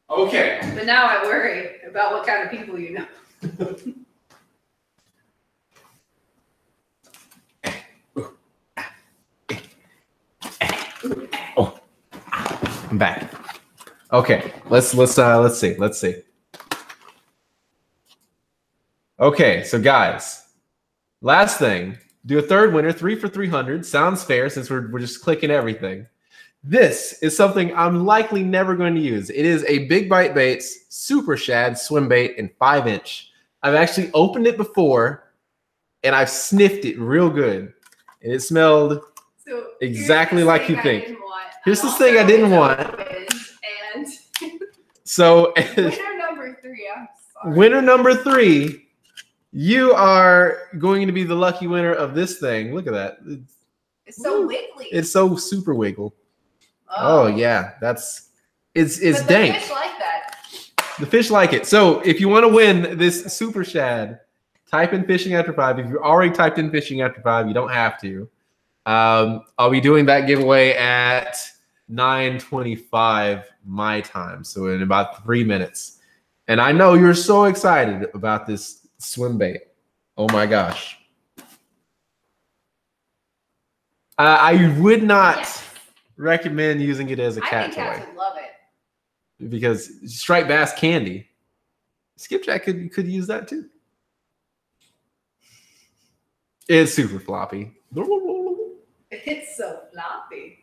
Okay. But now I worry about what kind of people you know. Oh, I'm back. Okay, let's see. Okay, so guys, last thing, do a third winner, 3 for 300. Sounds fair since we're just clicking everything. This is something I'm likely never going to use. It is a Big Bite Baits Super Shad swim bait in 5-inch. I've actually opened it before and I've sniffed it real good. And it smelled exactly like you think. Here's this thing I didn't want. And so winner number 3, I'm sorry. Winner number 3, you are going to be the lucky winner of this thing. Look at that. It's so wiggly. It's so super wiggle. Oh yeah, it's but dank. The fish like that. The fish like it. So if you want to win this Super Shad, type in Fishing After 5. If you've already typed in Fishing After 5, you don't have to. I'll be doing that giveaway at 9:25 my time, so in about 3 minutes. And I know you're so excited about this swim bait. Oh my gosh. I would not recommend using it as a cat I think toy. cats would love it. Because striped bass candy. Skipjack could use that too. It's super floppy. It's so floppy.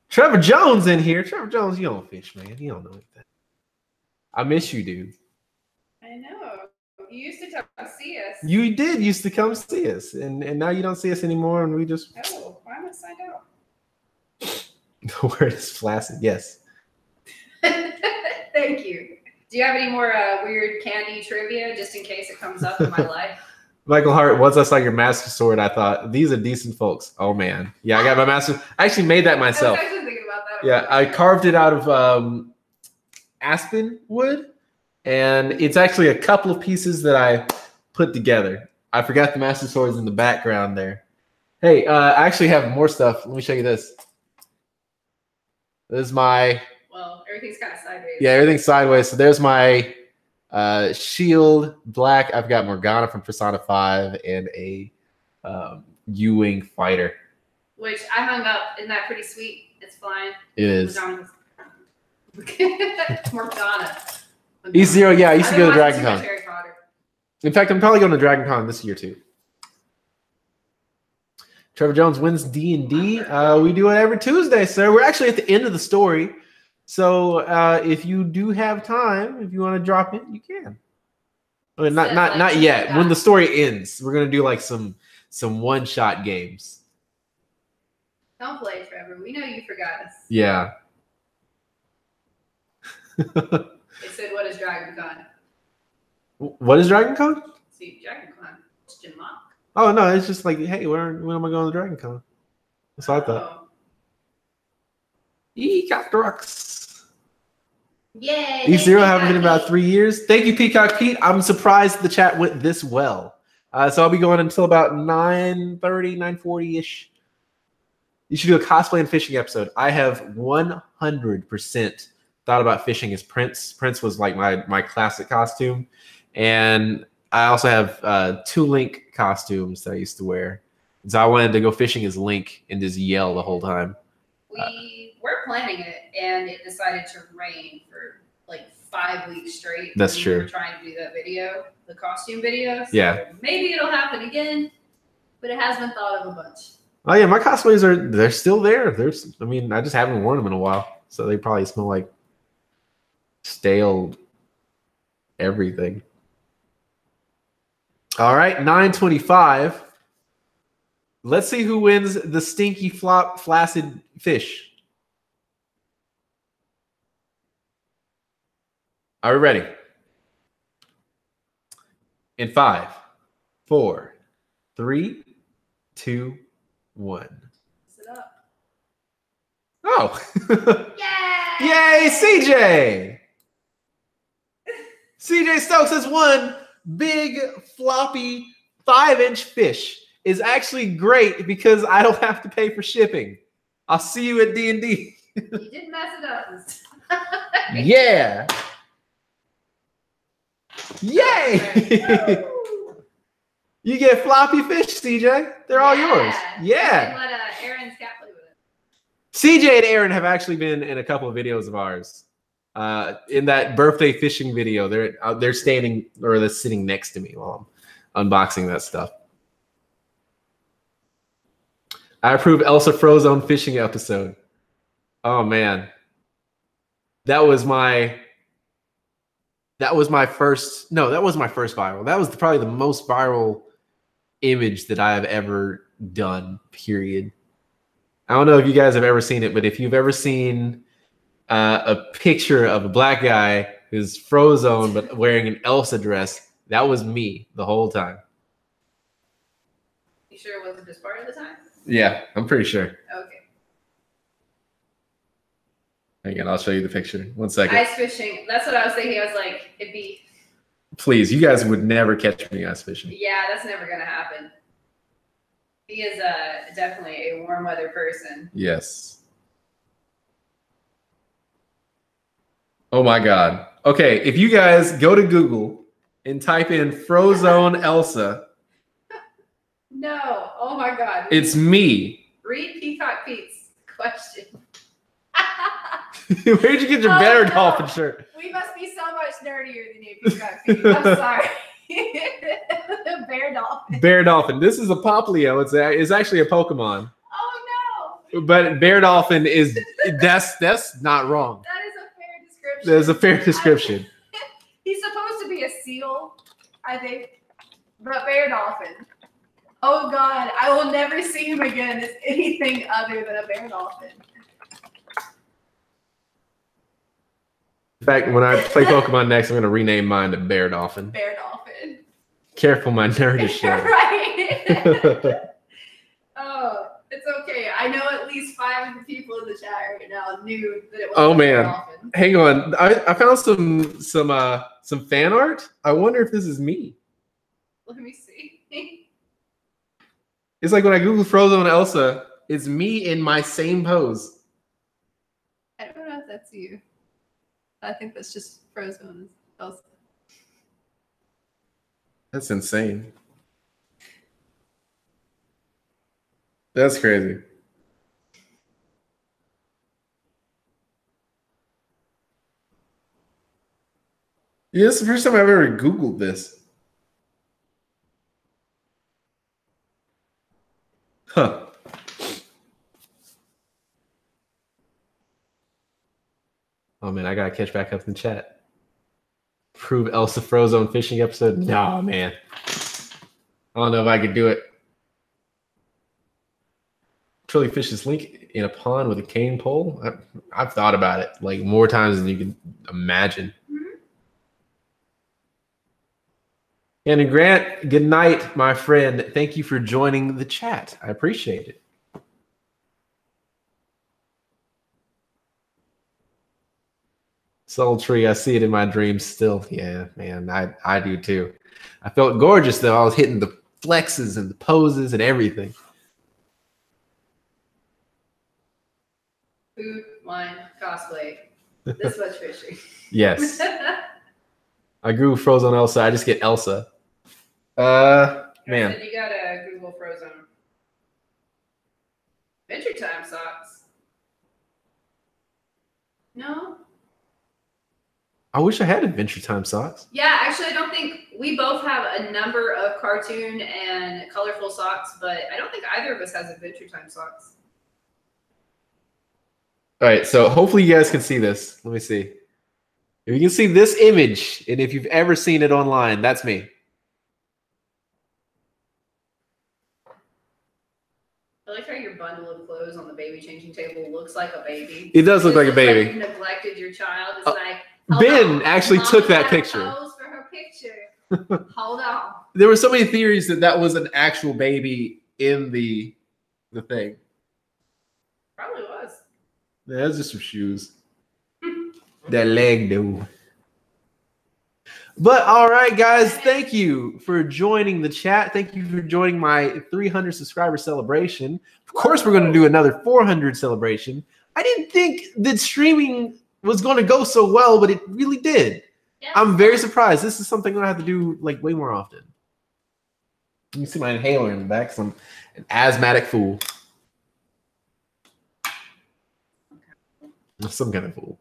Trevor Jones in here. Trevor Jones, you don't fish, man. You don't know anything. I miss you, dude. I know. You used to come see us. You did used to come see us, and now you don't see us anymore, and we just. Oh, why am I signed out? The word is flaccid. Yes. Thank you. Do you have any more weird candy trivia, just in case it comes up in my life? Michael Hart, once I saw your master sword, I thought, these are decent folks. Oh, man. Yeah, I got my master. I actually made that myself. I was actually thinking about that. Yeah, I carved it out of aspen wood, and it's actually a couple of pieces that I put together. I forgot the master swords in the background there. Hey, I actually have more stuff. Let me show you this. This is my... Well, everything's kind of sideways. Yeah, everything's sideways. So there's my shield black. I've got Morgana from Persona 5 and a U-Wing fighter. Which I hung up. Isn't that pretty sweet? It's flying. It is. Morgana. E0, yeah, I used to go to Dragon Con. Harry Potter. In fact, I'm probably going to Dragon Con this year too. Trevor Jones wins D&D. We do it every Tuesday, sir. We're actually at the end of the story. So if you do have time, if you want to drop in, you can. I mean, not yet. When the story ends, we're gonna do like some one-shot games. Don't play, Trevor. We know you forgot us. Yeah. They said, "What is Dragon Con?" What is Dragon Con? See, Dragon Con. It's Jim Mock. Oh no, it's just like, hey, when am I going to Dragon Con? That's what I thought. Peacock Rocks. Yay! E0 haven't been in about 3 years. Thank you, Peacock Pete. I'm surprised the chat went this well. So I'll be going until about 9:30, 9:40-ish. You should do a cosplay and fishing episode. I have 100% thought about fishing as Prince. Prince was like my classic costume. And I also have 2 Link costumes that I used to wear. So I wanted to go fishing as Link and just yell the whole time. We were planning it, and it decided to rain for like 5 weeks straight. That's true. We were trying to do that video, the costume video. So yeah. Maybe it'll happen again, but it has been thought of a bunch. Oh yeah, my cosplays they're still there. I mean, I just haven't worn them in a while, so they probably smell like stale everything. All right, 9:25. Let's see who wins the stinky flaccid fish. Are we ready? In 5, 4, 3, 2, 1. Sit up. Oh. Yay! Yay, CJ! CJ Stokes has won big floppy 5-inch fish. Is actually great because I don't have to pay for shipping. I'll see you at D&D. You didn't mess it up this Yeah. Yay! You get floppy fish, CJ. They're all yours. Yeah. Let Aaron's cat play with it. CJ and Aaron have actually been in a couple of videos of ours. In that birthday fishing video, they're standing or they're sitting next to me while I'm unboxing that stuff. I approve Elsa Frozone fishing episode. Oh man, that was my first. No, that was my first viral. That was probably the most viral image that I have ever done. Period. I don't know if you guys have ever seen it, but if you've ever seen a picture of a black guy who's Frozone but wearing an Elsa dress, that was me the whole time. You sure it wasn't just part of the time? Yeah, I'm pretty sure. Okay. Again, I'll show you the picture. 1 second. Ice fishing. That's what I was thinking. I was like, it'd be. Please, you guys would never catch me ice fishing. Yeah, that's never gonna happen. He is definitely a warm weather person. Yes. Oh my God. Okay, if you guys go to Google and type in Frozone Elsa. No. Oh my God. It's me. Read Peacock Pete's question. Where'd you get your Bear Dolphin shirt? We must be so much nerdier than you, Peacock Pete. I'm sorry. Bear Dolphin. Bear Dolphin. This is a Poplio. It's actually a Pokemon. Oh no. But Bear Dolphin is that's not wrong. That is a fair description. That is a fair description. He's supposed to be a seal, I think. But Bear Dolphin. Oh God, I will never see him again as anything other than a bear dolphin. In fact, when I play Pokemon next, I'm going to rename mine to Bear Dolphin. Bear Dolphin. Careful, my nerdish show. Right. Oh, it's okay. I know at least 5 of the people in the chat right now knew that it was. Oh Bear man, Dolphin. hang on. I found some fan art. I wonder if this is me. Let me see. It's like when I Google Frozone Elsa, it's me in my same pose. I don't know if that's you. I think that's just Frozone Elsa. That's insane. That's crazy. Yeah, this is the first time I've ever Googled this. Huh. Oh man, I gotta catch back up in the chat. Prove Elsa Frozone fishing episode. No, man. I don't know if I could do it. Truly fish this link in a pond with a cane pole. I've thought about it like more times than you can imagine. And Grant, good night, my friend. Thank you for joining the chat. I appreciate it. Soul Tree, I see it in my dreams still. Yeah, man, I do too. I felt gorgeous though. I was hitting the flexes and the poses and everything. Food, wine, cosplay. This much fishing. Yes. I grew Frozone Elsa. I just get Elsa. Man. You gotta Google Frozone. Adventure Time socks. No. I wish I had Adventure Time socks. Yeah, actually, I don't think we both have a number of cartoon and colorful socks, but I don't think either of us has Adventure Time socks. All right, so hopefully you guys can see this. Let me see. If you can see this image, and if you've ever seen it online, that's me. I like how your bundle of clothes on the baby changing table looks like a baby. It does look like a baby. Like you neglected your child. It's like Ben actually Mom took that had picture. pose for her picture. Hold on. There were so many theories that was an actual baby in the thing. Probably was. Yeah, that's just some shoes. That leg, dude. But all right, guys, thank you for joining the chat. Thank you for joining my 300 subscriber celebration. Of course, we're going to do another 400 celebration. I didn't think that streaming was going to go so well, but it really did. Yeah. I'm very surprised. This is something I have to do like way more often. You can see my inhaler in the back. I'm an asthmatic fool. Some kind of fool.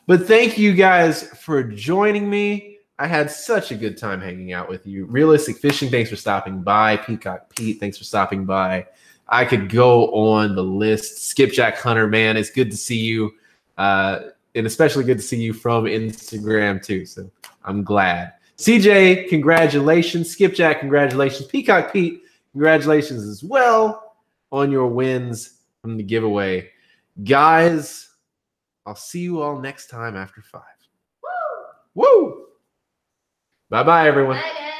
But thank you guys for joining me. I had such a good time hanging out with you. Realistic Fishing, thanks for stopping by. Peacock Pete, thanks for stopping by. I could go on the list. Skipjack Hunter, man, it's good to see you. And especially good to see you from Instagram too. So I'm glad. CJ, congratulations. Skipjack, congratulations. Peacock Pete, congratulations as well on your wins from the giveaway. Guys, I'll see you all next time after 5. Woo! Woo! Bye-bye, everyone. Bye, guys.